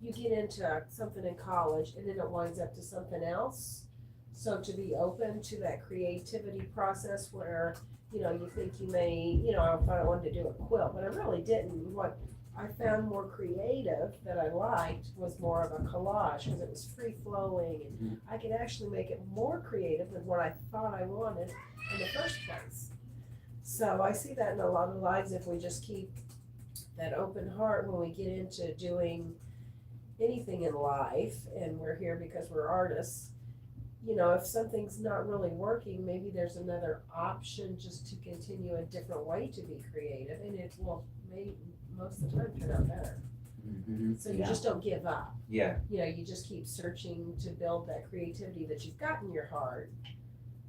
You get into something in college and then it winds up to something else. So to be open to that creativity process where, you think you may, I thought I wanted to do a quilt, but I really didn't. What I found more creative that I liked was more of a collage because it was free flowing and I could actually make it more creative than what I thought I wanted in the first place. So I see that in a lot of lives if we just keep that open heart when we get into doing anything in life, and we're here because we're artists. You know, if something's not really working, maybe there's another option just to continue a different way to be creative, and it will most of the time turn out better. Mm-hmm. So you just don't give up. Yeah. You know, you just keep searching to build that creativity that you've got in your heart.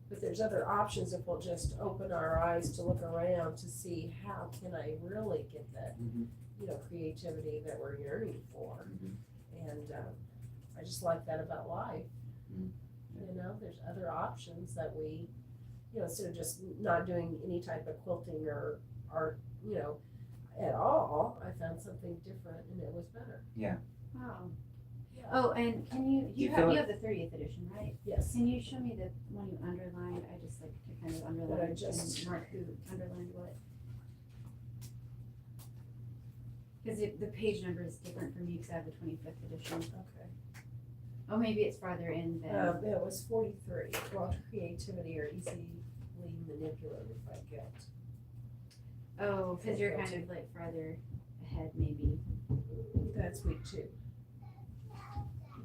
But there's other options if we'll just open our eyes to look around to see how can I really get that, Mhm. you know, creativity that we're yearning for. Mhm. And I just like that about life. Mm. You know, there's other options that we, you know, instead of just not doing any type of quilting or art, you know, at all, I found something different and it was better. Wow. Oh, and can you, you you feel have the 30th edition, right? Yes. Can you show me the one you underlined? I just like to kind of underline and mark who underlined what. Because the page number is different for me because I have the 25th edition. Okay. Oh, maybe it's farther in than. It was 43. Well, creativity or easily manipulated by guilt. Oh, because you're kind of like farther ahead, maybe. That's week 2.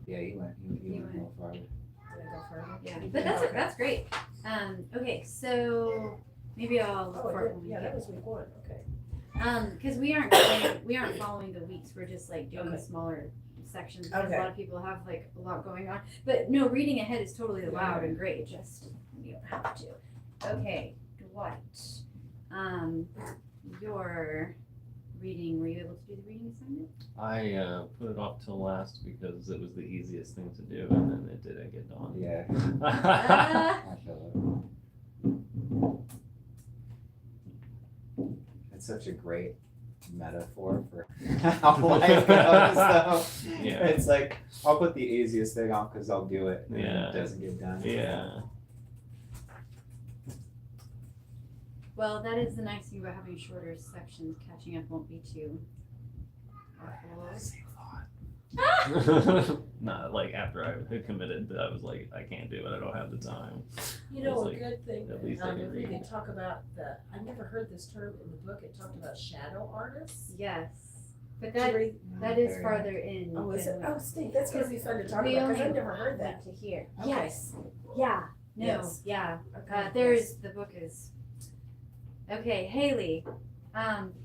Yeah, you went You a little farther. Did I go further? Yeah, but that's great. Okay, so maybe I'll look Oh, for it it did. when we Yeah, get. that was week 1. Okay. Because we aren't following the weeks. We're just like doing Okay. smaller sections because Okay. a lot of people have like a lot going on. But no, reading ahead is totally allowed Yeah. and great. Just you don't have to. Okay, Dwight. Your reading. Were you able to do the reading assignment? I put it off till last because it was the easiest thing to do, and then it didn't get done. Yeah. Ah. I feel it. It's such a great metaphor for how life goes, though. Yeah. It's like, I'll put the easiest thing off because I'll do it, and Yeah. it doesn't get done. Yeah. Well, that is the nice thing about having shorter sections. Catching up won't be too awful. Not like after I had committed, I was like, I can't do it. I don't have the time. You know, It's a like, good thing, at least I can if we read. could talk about I never heard this term in the book. It talked about shadow artists. Yes, but Did you that read- is Very farther in. Oh, is it? than Oh, stink. That's going to be fun to talk we about because only I've never heard that. went to here. Okay. Yes. Yeah. No. Yes. Yeah. Okay. There's the book is. Okay, Haley.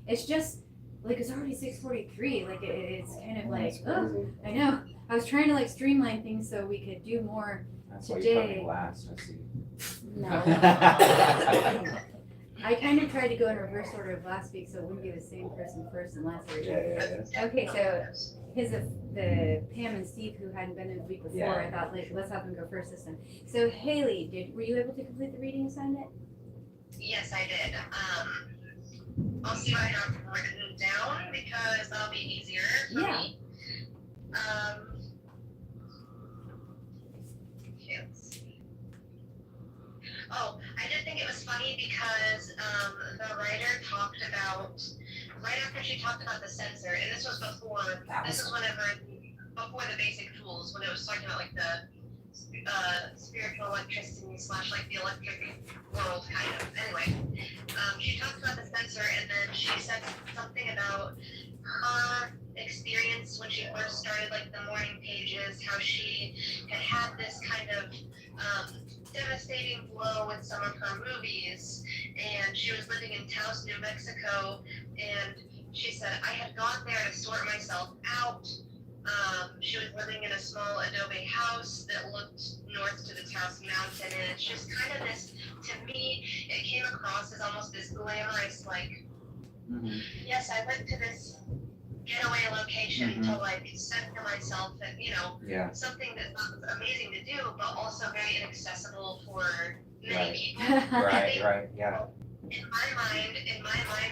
It's just like it's already 6:43. Like it's kind of like oh, I know. I was trying to like streamline things so we could do more. That's why you put Today- me last, I see. No. I kind of tried to go in reverse order of last week so it wouldn't be the same person first and last week. Yeah. Okay, so the Pam and Steve who hadn't been in the week before, Yeah. I thought like let's have them go first this time. So Haley, were you able to complete the reading assignment? Yes, I did. I'll see what I have written down because that'll be easier for Yeah. me. Okay, let's see. Oh, I did think it was funny because the writer talked about, right after she talked about the sensor, and this was before, before the basic tools, when it was talking about like the spiritual electricity / like the electric world kind of. Anyway, she talked about the sensor and then she said something about her experience when she first started like the morning pages, how she had this kind of devastating blow with some of her movies, and she was living in Taos, New Mexico, and she said, I had gone there to sort myself out. She was living in a small adobe house that looked north to the Taos Mountain, and it's just kind of this, to me, it came across as almost this glamorous, like, Mhm. yes, I went to this getaway location to like center myself and, you know, Yeah. something that was amazing to do, but also very inaccessible for many Right. people. Right, yeah. In my mind,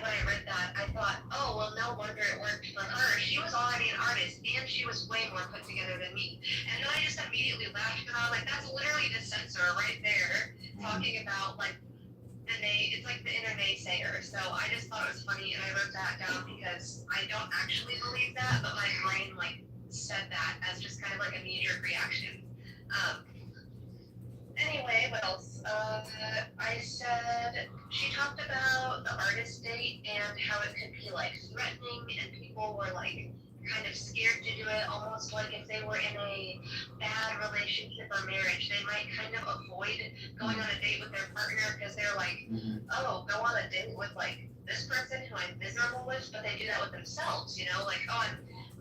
when I read that, I thought, oh, well, no wonder it worked for her. She was already an artist, and she was way more put together than me. And then I just immediately laughed, because I was like, that's literally the censor right there, talking about, like, it's like the inner naysayer. So I just thought it was funny, and I wrote that down because I don't actually believe that, but my brain, like, said that as just kind of like a knee-jerk reaction. anyway, what else? I said she talked about the artist date and how it could be like threatening, and people were like kind of scared to do it, almost like if they were in a bad relationship or marriage, they might kind of avoid going on a date with their partner because they're like, oh, go on a date with like this person who I'm miserable with, but they do that with themselves, you know, like, oh,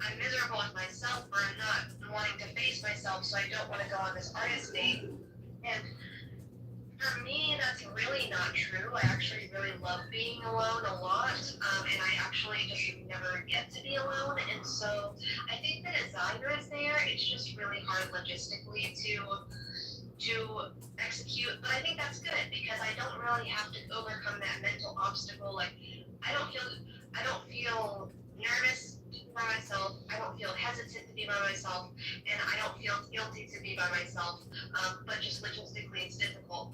I'm miserable with myself, or I'm not wanting to face myself, so I don't want to go on this artist date. And for me, that's really not true. I actually really love being alone a lot, and I actually just never get to be alone. And so I think the desire is there. It's just really hard logistically to execute. But I think that's good because I don't really have to overcome that mental obstacle. Like I don't feel nervous to be by myself. I don't feel hesitant to be by myself, and I don't feel guilty to be by myself. But just logistically, it's difficult.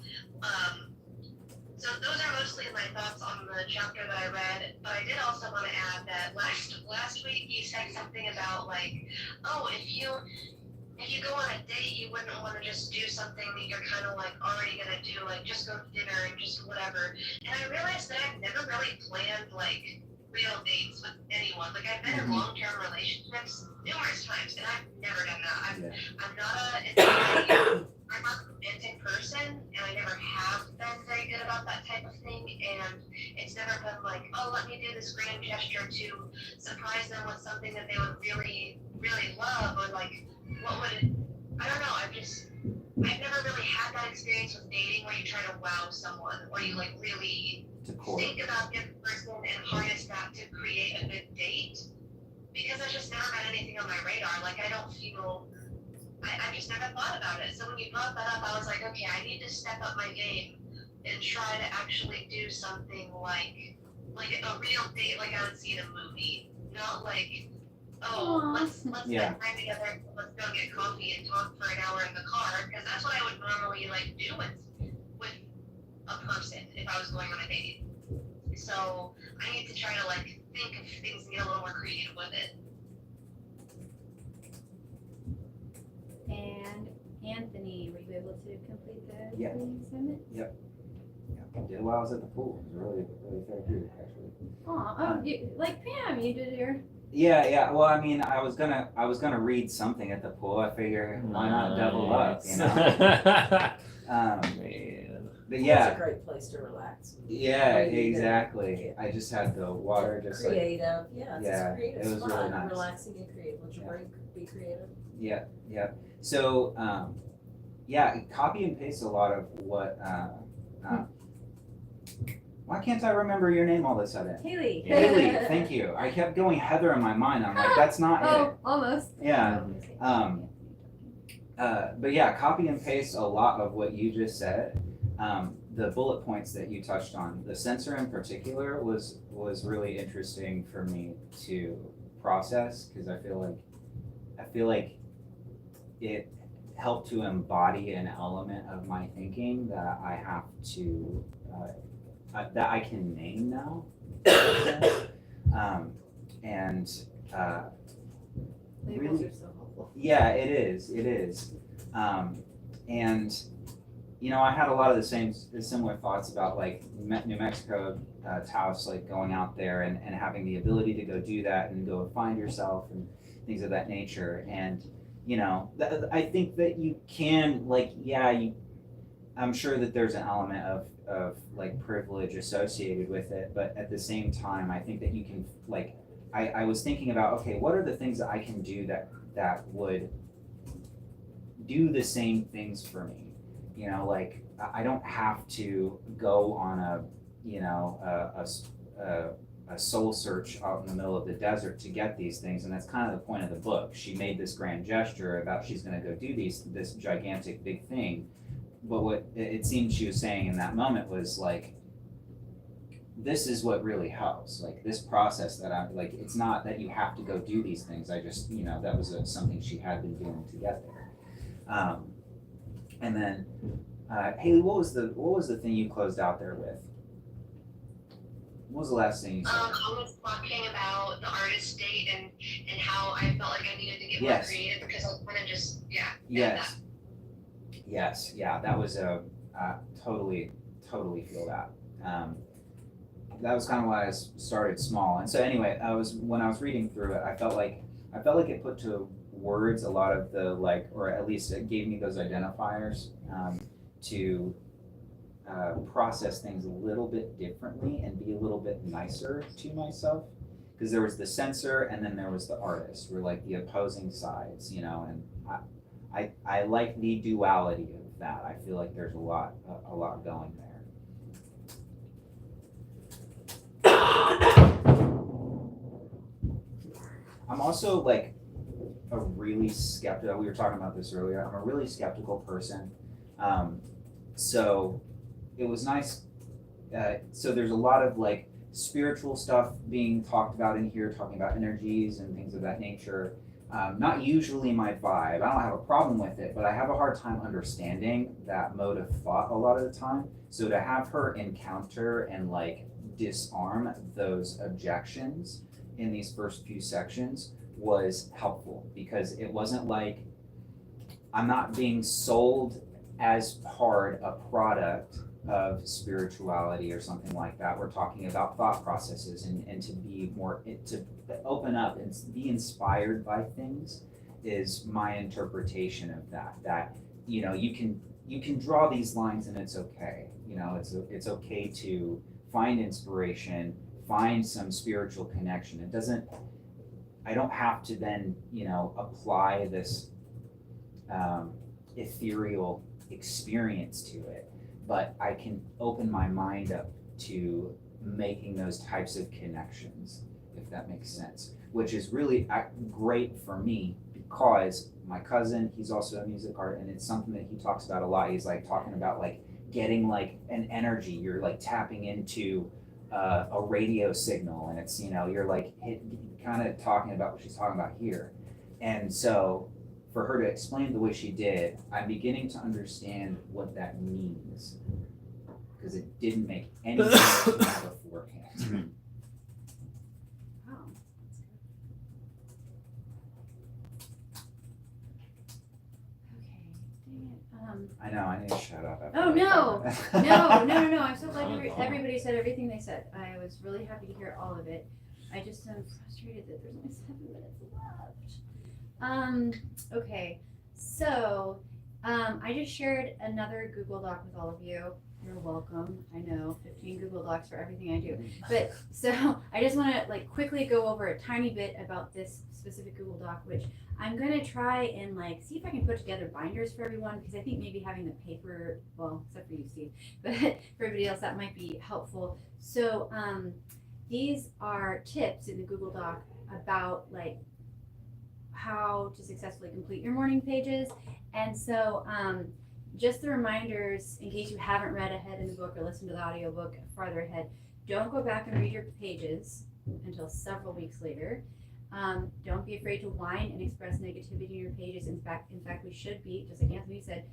So those are mostly my thoughts on the chapter that I read. But I did also want to add that last week you said something about like, oh, if you go on a date, you wouldn't want to just do something that you're kind of like already gonna do, like just go to dinner and just whatever. And I realized that I've never really planned like real dates with anyone. Like I've been in long-term relationships numerous times, and I've never done that. I'm not a romantic person, and I never have been very good about that type of thing. And it's never been like, oh, let me do this grand gesture to surprise them with something that they would really, really love, or like, what would it? I don't know. I've never really had that experience with dating where you try to wow someone, or you like really think about the other person and harness that to create a good date, because I've just never had anything on my radar. Like I just never thought about it. So when you brought that up, I was like, okay, I need to step up my game and try to actually do something like a real date, like I would see in a movie, not like, oh, let's spend time together, let's go get coffee and talk for an hour in the car, because that's what I would normally like do with a person if I was going on a date. So I need to try to like think of things and get a little more creative with it. And Anthony, were you able to complete the Yeah. reading assignment? Yeah, I did while I was at the pool. It was really, really therapeutic, actually. Oh, you, like Pam, you did your. Yeah. Well, I mean, I was gonna read something at the pool. I figure why not double up, you know? Man. But yeah. It's a great place to relax. Yeah, exactly. I just had the water just like. Creative, yeah, it's Yeah, a creative it was spot. really nice. Relaxing and creative. Let your brain be creative. Yeah. So, copy and paste a lot of what. Why can't I remember your name all of a sudden? Haley. Haley, thank you. I kept going Heather in my mind. I'm like, that's not it. Almost. Yeah. But yeah, copy and paste a lot of what you just said. The bullet points that you touched on, the sensor in particular was really interesting for me to process, because I feel like it helped to embody an element of my thinking that I have to that I can name now. Labels are so helpful. Yeah, it is. And you know, I had a lot of the similar thoughts about like New Mexico, Taos, like going out there and having the ability to go do that and go find yourself and things of that nature. And you know, I think that you can, like, I'm sure that there's an element of like privilege associated with it, but at the same time, I think that you can, like, I was thinking about, okay, what are the things that I can do that would do the same things for me? You know, like, I don't have to go on a soul search out in the middle of the desert to get these things, and that's kind of the point of the book. She made this grand gesture about she's going to go do this gigantic big thing, but what it seemed she was saying in that moment was like, this is what really helps, like this process that I'm like, it's not that you have to go do these things. I just, you know, that was something she had been doing to get there. And then Haley, what was the thing you closed out there with? What was the last thing you said? I was talking about the artist date and how I felt like I needed to get more creative, because I was kind of just, Yes. Yes, yeah, that was a totally feel that. That was kind of why I started small. And so anyway, when I was reading through it, I felt like it put to words a lot of the like, or at least it gave me those identifiers to process things a little bit differently and be a little bit nicer to myself. Because there was the censor and then there was the artist, were like the opposing sides, you know, and I like the duality of that. I feel like there's a lot going there. I'm also like a really skeptical. We were talking about this earlier. I'm a really skeptical person. So it was nice. So there's a lot of like spiritual stuff being talked about in here, talking about energies and things of that nature. Not usually my vibe. I don't have a problem with it, but I have a hard time understanding that mode of thought a lot of the time. So to have her encounter and like disarm those objections in these first few sections was helpful, because it wasn't like I'm not being sold as hard a product of spirituality or something like that. We're talking about thought processes and to be more, to open up and be inspired by things is my interpretation of that, you know, you can draw these lines and it's okay. You know, it's okay to find inspiration, find some spiritual connection. I don't have to then, you know, apply this ethereal experience to it, but I can open my mind up to making those types of connections, if that makes sense, which is really great for me, because my cousin, he's also a music artist, and it's something that he talks about a lot. He's like talking about like getting like an energy, you're like tapping into a radio signal, and it's, you know, you're like kind of talking about what she's talking about here. And so for her to explain the way she did, I'm beginning to understand what that means, because it didn't make any sense to me beforehand. Wow. Okay, dang it. I know, I need to shut up. after Oh, I no. thought No. I'm so glad everybody said everything they said. I was really happy to hear all of it. I just am frustrated that there's only 7 minutes left. Okay, so I just shared another Google Doc with all of you. You're welcome. I know, 15 Google Docs for everything I do. But so I just want to like quickly go over a tiny bit about this specific Google Doc, which I'm gonna try and like see if I can put together binders for everyone, because I think maybe having the paper, well, except for you, Steve, but for everybody else that might be helpful. So these are tips in the Google Doc about like how to successfully complete your morning pages. And so just the reminders, in case you haven't read ahead in the book or listened to the audiobook farther ahead, don't go back and read your pages until several weeks later. Don't be afraid to whine and express negativity in your pages. In fact, we should be, just like Anthony said,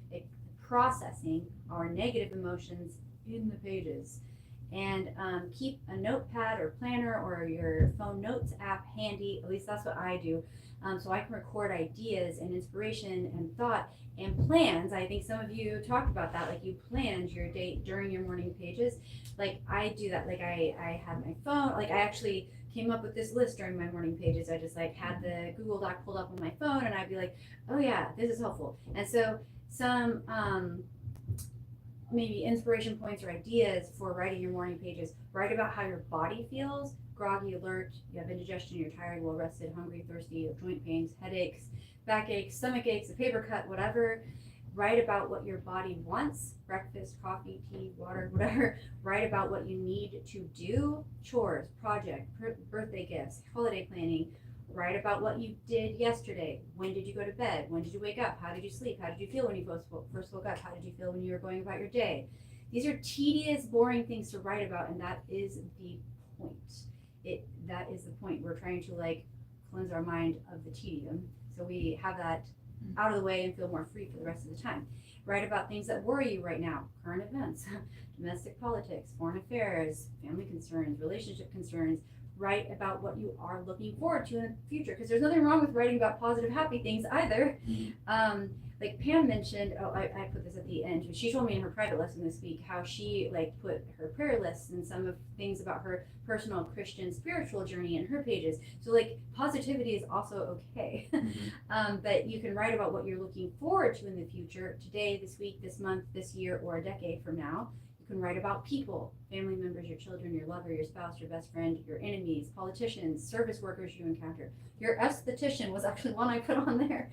processing our negative emotions in the pages. And keep a notepad or planner or your phone notes app handy. At least that's what I do. So I can record ideas and inspiration and thought and plans. I think some of you talked about that, like you planned your day during your morning pages. Like I do that. Like I have my phone, like I actually came up with this list during my morning pages. I just like had the Google Doc pulled up on my phone, and I'd be like, oh yeah, this is helpful. And so some maybe inspiration points or ideas for writing your morning pages. Write about how your body feels: groggy, alert, you have indigestion, you're tired, well rested, hungry, thirsty, you have joint pains, headaches, backaches, stomach aches, a paper cut, whatever. Write about what your body wants: breakfast, coffee, tea, water, whatever. Write about what you need to do: chores, project, birthday gifts, holiday planning. Write about what you did yesterday. When did you go to bed? When did you wake up? How did you sleep? How did you feel when you first woke up? How did you feel when you were going about your day? These are tedious, boring things to write about, and that is the point. That is the point. We're trying to like cleanse our mind of the tedium, so we have that out of the way and feel more free for the rest of the time. Write about things that worry you right now: current events, domestic politics, foreign affairs, family concerns, relationship concerns. write about what you are looking forward to in the future, because there's nothing wrong with writing about positive, happy things either. Like Pam mentioned, I put this at the end, she told me in her private lesson this week how she like put her prayer lists and some of things about her personal Christian spiritual journey in her pages. So like positivity is also okay. But you can write about what you're looking forward to in the future, today, this week, this month, this year, or a decade from now. You can write about people, family members, your children, your lover, your spouse, your best friend, your enemies, politicians, service workers you encounter. Your esthetician was actually one I put on there.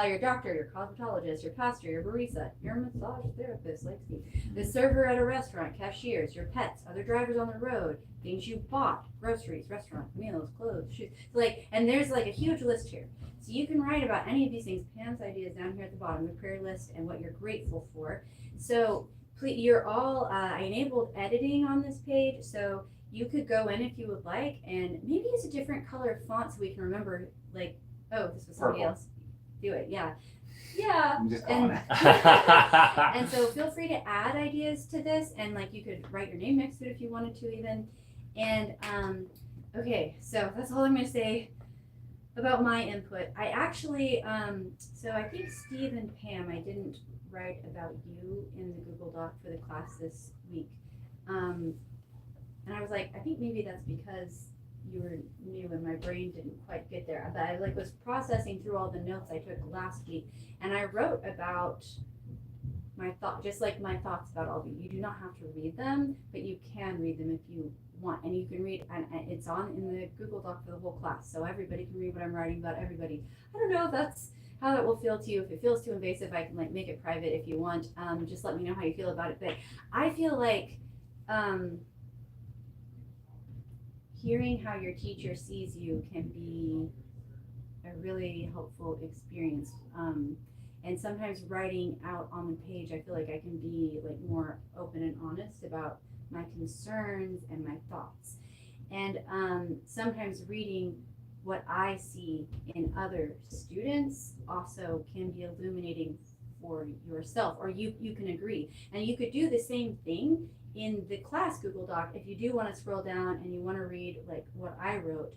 Your doctor, your cosmetologist, your pastor, your barista, your massage therapist, like Steve, the server at a restaurant, cashiers, your pets, other drivers on the road, things you bought, groceries, restaurant, meals, clothes, shoes. So like, and there's like a huge list here. So you can write about any of these things. Pam's idea is down here at the bottom, the prayer list and what you're grateful for. So please, you're all, I enabled editing on this page, so you could go in if you would like and maybe use a different color font so we can remember, like, oh, this was somebody Purple. else. Do it, yeah. Yeah. I'm just calling And, it. and so feel free to add ideas to this, and like you could write your name next to it if you wanted to even. And okay, so that's all I'm gonna say about my input. I actually, so I think Steve and Pam, I didn't write about you in the Google Doc for the class this week. And I was like, I think maybe that's because you were new and my brain didn't quite get there. But I like was processing through all the notes I took last week, and I wrote about my thought, just like my thoughts about all of you. You do not have to read them, but you can read them if you want, and you can read, and it's on in the Google Doc for the whole class, so everybody can read what I'm writing about everybody. I don't know if that's how that will feel to you. If it feels too invasive, I can like make it private if you want. Just let me know how you feel about it. But I feel like hearing how your teacher sees you can be a really helpful experience. And sometimes writing out on the page, I feel like I can be like more open and honest about my concerns and my thoughts. And sometimes reading what I see in other students also can be illuminating for yourself, or you can agree. And you could do the same thing in the class Google Doc if you do want to scroll down and you want to read like what I wrote.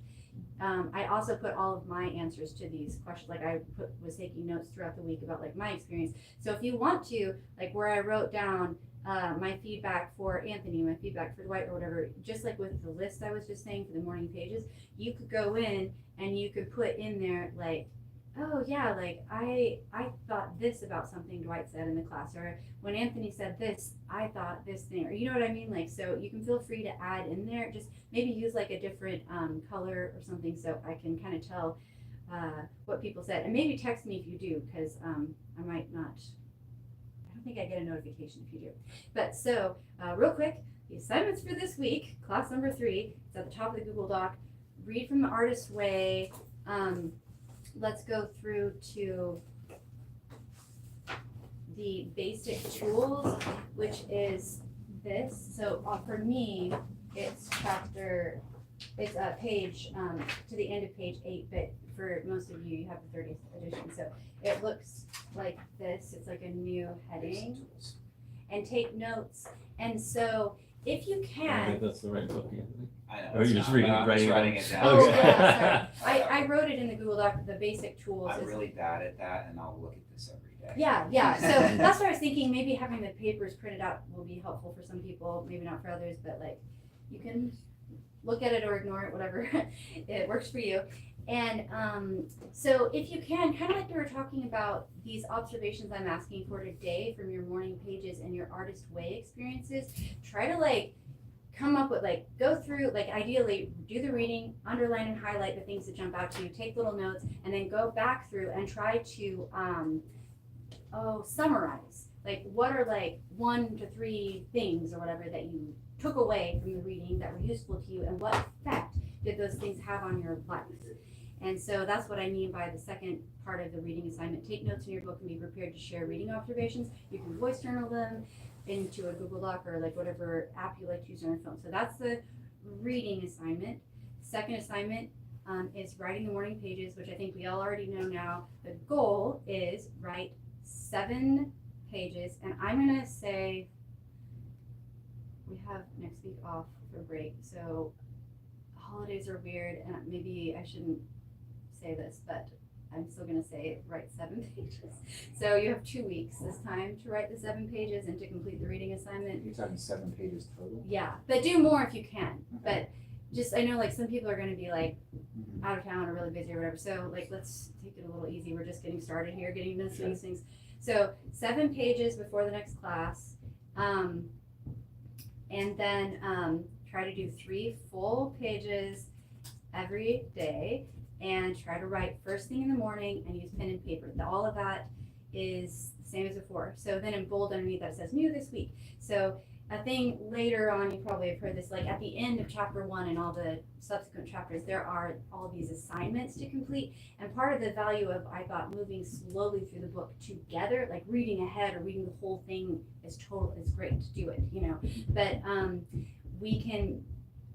I also put all of my answers to these questions, like I was taking notes throughout the week about like my experience. So if you want to, like where I wrote down my feedback for Anthony, my feedback for Dwight or whatever, just like with the list I was just saying for the morning pages, you could go in and you could put in there like, oh yeah, like I thought this about something Dwight said in the class, or when Anthony said this, I thought this thing, or you know what I mean? Like, so you can feel free to add in there, just maybe use like a different color or something so I can kind of tell what people said, and maybe text me if you do, because I might not, I don't think I get a notification if you do. But so real quick, the assignments for this week, class number 3, it's at the top of the Google Doc. Read from the Artist's Way. Let's go through to the basic tools, which is this. So for me, it's page to the end of page 8, but for most of you, you have the 30th edition. So it looks like this. It's like a new heading. And take notes. And so if you I can. think that's the right book, Anthony. I know. Or it's you're just not, reading, but I'm just writing writing it it down. Oh, Okay. yeah, sorry. I wrote it in the Google Doc, the basic tools. I'm is- really bad at that, and I'll look at this every day. Yeah. So that's what I was thinking. Maybe having the papers printed out will be helpful for some people, maybe not for others, but like you can look at it or ignore it, whatever. It works for you. And so if you can, kind of like we were talking about these observations I'm asking for today from your morning pages and your Artist Way experiences, try to like come up with like, go through, like ideally do the reading, underline and highlight the things that jump out to you, take little notes, and then go back through and try to summarize. Like what are like 1 to 3 things or whatever that you took away from the reading that were useful to you, and what effect did those things have on your life? And so that's what I mean by the second part of the reading assignment. Take notes in your book and be prepared to share reading observations. You can voice journal them into a Google Doc or like whatever app you like to use on your phone. So that's the reading assignment. Second assignment is writing the morning pages, which I think we all already know now. The goal is write 7 pages, and I'm gonna say we have next week off for break, so holidays are weird, and maybe I shouldn't say this, but I'm still gonna say write 7 pages. So you have 2 weeks this time to write the 7 pages and to complete the reading assignment. You're talking 7 pages total? Yeah, but do more if you can. But just, I know like some people are gonna be like out of town or really busy or whatever, so like let's take it a little easy. We're just getting started here, getting into these things. So 7 pages before the next class, and then try to do 3 full pages every day, and try to write first thing in the morning and use pen and paper. All of that is the same as before. So then in bold underneath that says new this week. So a thing later on, you probably have heard this, like at the end of chapter 1 and all the subsequent chapters, there are all these assignments to complete. And part of the value of, I thought, moving slowly through the book together, like reading ahead or reading the whole thing is great to do it, you know. But we can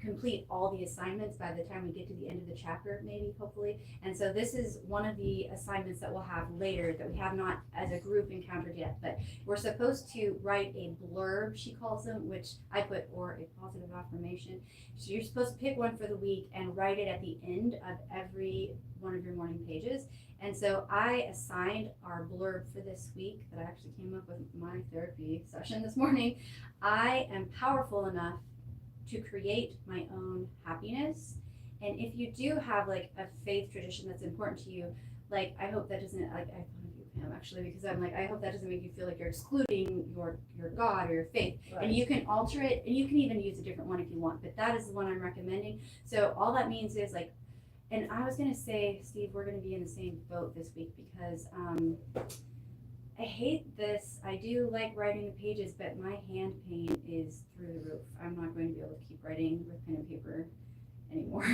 complete all the assignments by the time we get to the end of the chapter, maybe, hopefully. And so this is one of the assignments that we'll have later that we have not as a group encountered yet, but we're supposed to write a blurb, she calls them, which I put, or a positive affirmation. So you're supposed to pick one for the week and write it at the end of every one of your morning pages. And so I assigned our blurb for this week that I actually came up with my therapy session this morning. I am powerful enough to create my own happiness. And if you do have like a faith tradition that's important to you, like I hope that doesn't, like I thought of you, Pam, actually, because I'm like, I hope that doesn't make you feel like you're excluding your God or your faith. Right. And you can alter it, and you can even use a different one if you want, but that is the one I'm recommending. So all that means is like, and I was gonna say, Steve, we're gonna be in the same boat this week because I hate this. I do like writing the pages, but my hand pain is through the roof. I'm not going to be able to keep writing with pen and paper anymore.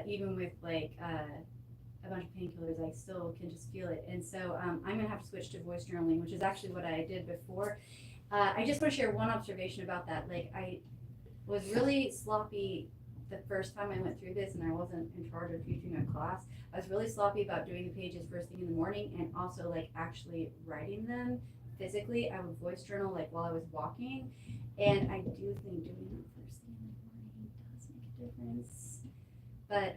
Even with like a bunch of painkillers, I still can just feel it. And so I'm gonna have to switch to voice journaling, which is actually what I did before. I just want to share one observation about that. Like I was really sloppy the first time I went through this, and I wasn't in charge of teaching a class. I was really sloppy about doing the pages first thing in the morning, and also like actually writing them physically. I would voice journal like while I was walking, and I do think doing it first thing in the morning does make a difference. But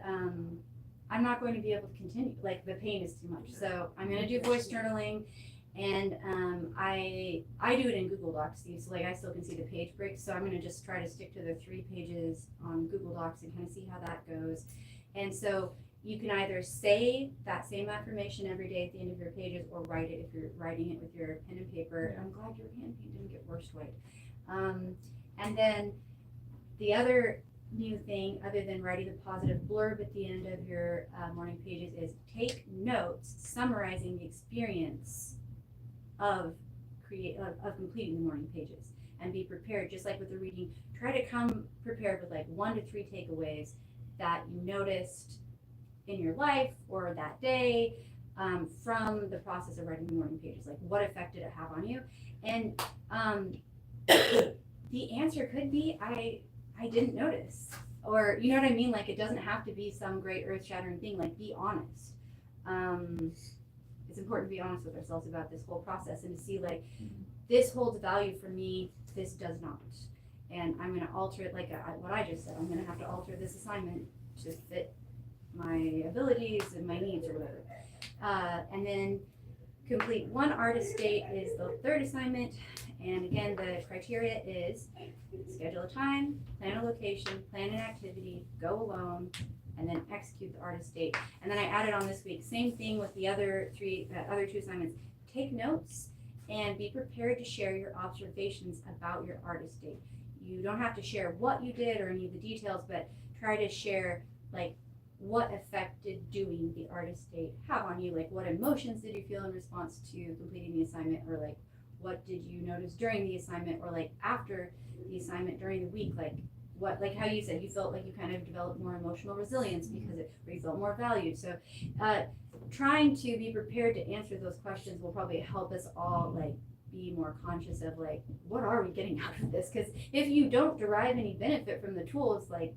I'm not going to be able to continue. Like the pain is too much, so I'm gonna do voice journaling. And I do it in Google Docs, Steve, so like I still can see the page breaks. So I'm gonna just try to stick to the 3 pages on Google Docs and kind of see how that goes. And so you can either say that same affirmation every day at the end of your pages, or write it if you're writing it with your pen and paper. And I'm glad your hand pain didn't get worse, Dwight. And then the other new thing, other than writing the positive blurb at the end of your morning pages, is take notes summarizing the experience of completing the morning pages, and be prepared. Just like with the reading, try to come prepared with like 1 to 3 takeaways that you noticed in your life or that day from the process of writing the morning pages. Like what effect did it have on you? And the answer could be I didn't notice, or you know what I mean? Like it doesn't have to be some great earth-shattering thing. Like be honest. It's important to be honest with ourselves about this whole process and to see like this holds value for me, this does not, and I'm going to alter it. Like what I just said, I'm going to have to alter this assignment to fit my abilities and my needs or whatever. And then complete 1 artist date is the 3rd assignment. And again, the criteria is schedule a time, plan a location, plan an activity, go alone, and then execute the artist date. And then I added on this week, same thing with the other 2 assignments. Take notes and be prepared to share your observations about your artist date. You don't have to share what you did or any of the details, but try to share like what effect did doing the artist date have on you? Like what emotions did you feel in response to completing the assignment, or like what did you notice during the assignment, or like after the assignment during the week? Like what, like how you said you felt like you kind of developed more emotional resilience because or you felt more valued. So trying to be prepared to answer those questions will probably help us all like be more conscious of like what are we getting out of this? Because if you don't derive any benefit from the tools, like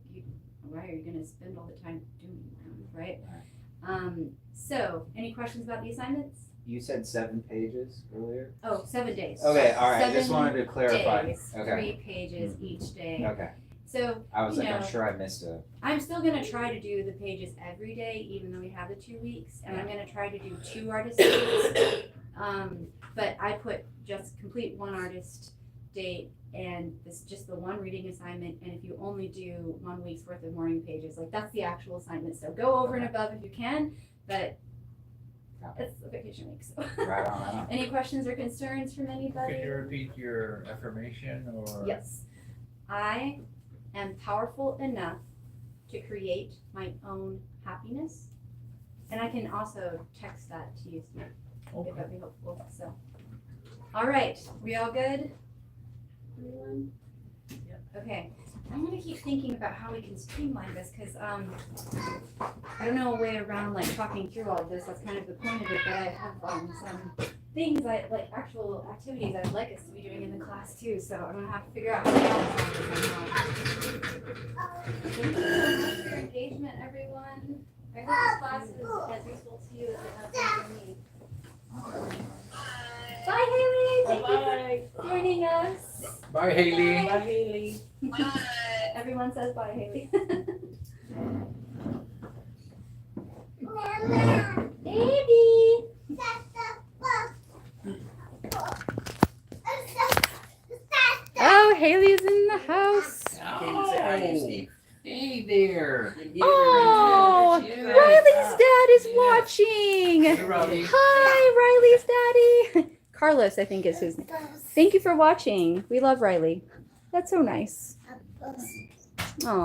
why are you going to spend all the time doing them, right? So any questions about the assignments? You said 7 pages earlier? Oh, 7 days. Okay, all right. I just 7 wanted to clarify. days, Okay. 3 pages each day. Okay. So I was you like, I'm know, sure I missed a. I'm still gonna try to do the pages every day, even though we have the 2 weeks, and I'm gonna try to do 2 artist dates. But I put just complete 1 artist date and this just the 1 reading assignment. And if you only do 1 week's worth of morning pages, like that's the actual assignment. So go over and above if you can, but it's a vacation week. So Right on, right on. any questions or concerns from anybody? Could you repeat your affirmation or? Yes. I am powerful enough to create my own happiness. And I can also text that to you, Steve, if that'd be helpful. So, all right, we all good? Everyone? Yep. Okay. I'm gonna keep thinking about how we can streamline this because I don't know a way around like talking through all of this. That's kind of the point of it. But I have some things like actual activities I'd like us to be doing in the class too. So I'm gonna have to figure out how to balance all this somehow. Thank you so much for your engagement, everyone. I hope this class is as useful to you as it has been for me. Bye, Haley. Thank you for joining us. Bye, Haley. Bye, Haley. Everyone says bye, Haley. Baby. Oh, Haley's in the house. Hey there. Oh, Riley's dad is watching. Hey, Robbie. Hi, Riley's daddy. Carlos, I think is his name. Thank you for watching. We love Riley. That's so nice. Oh.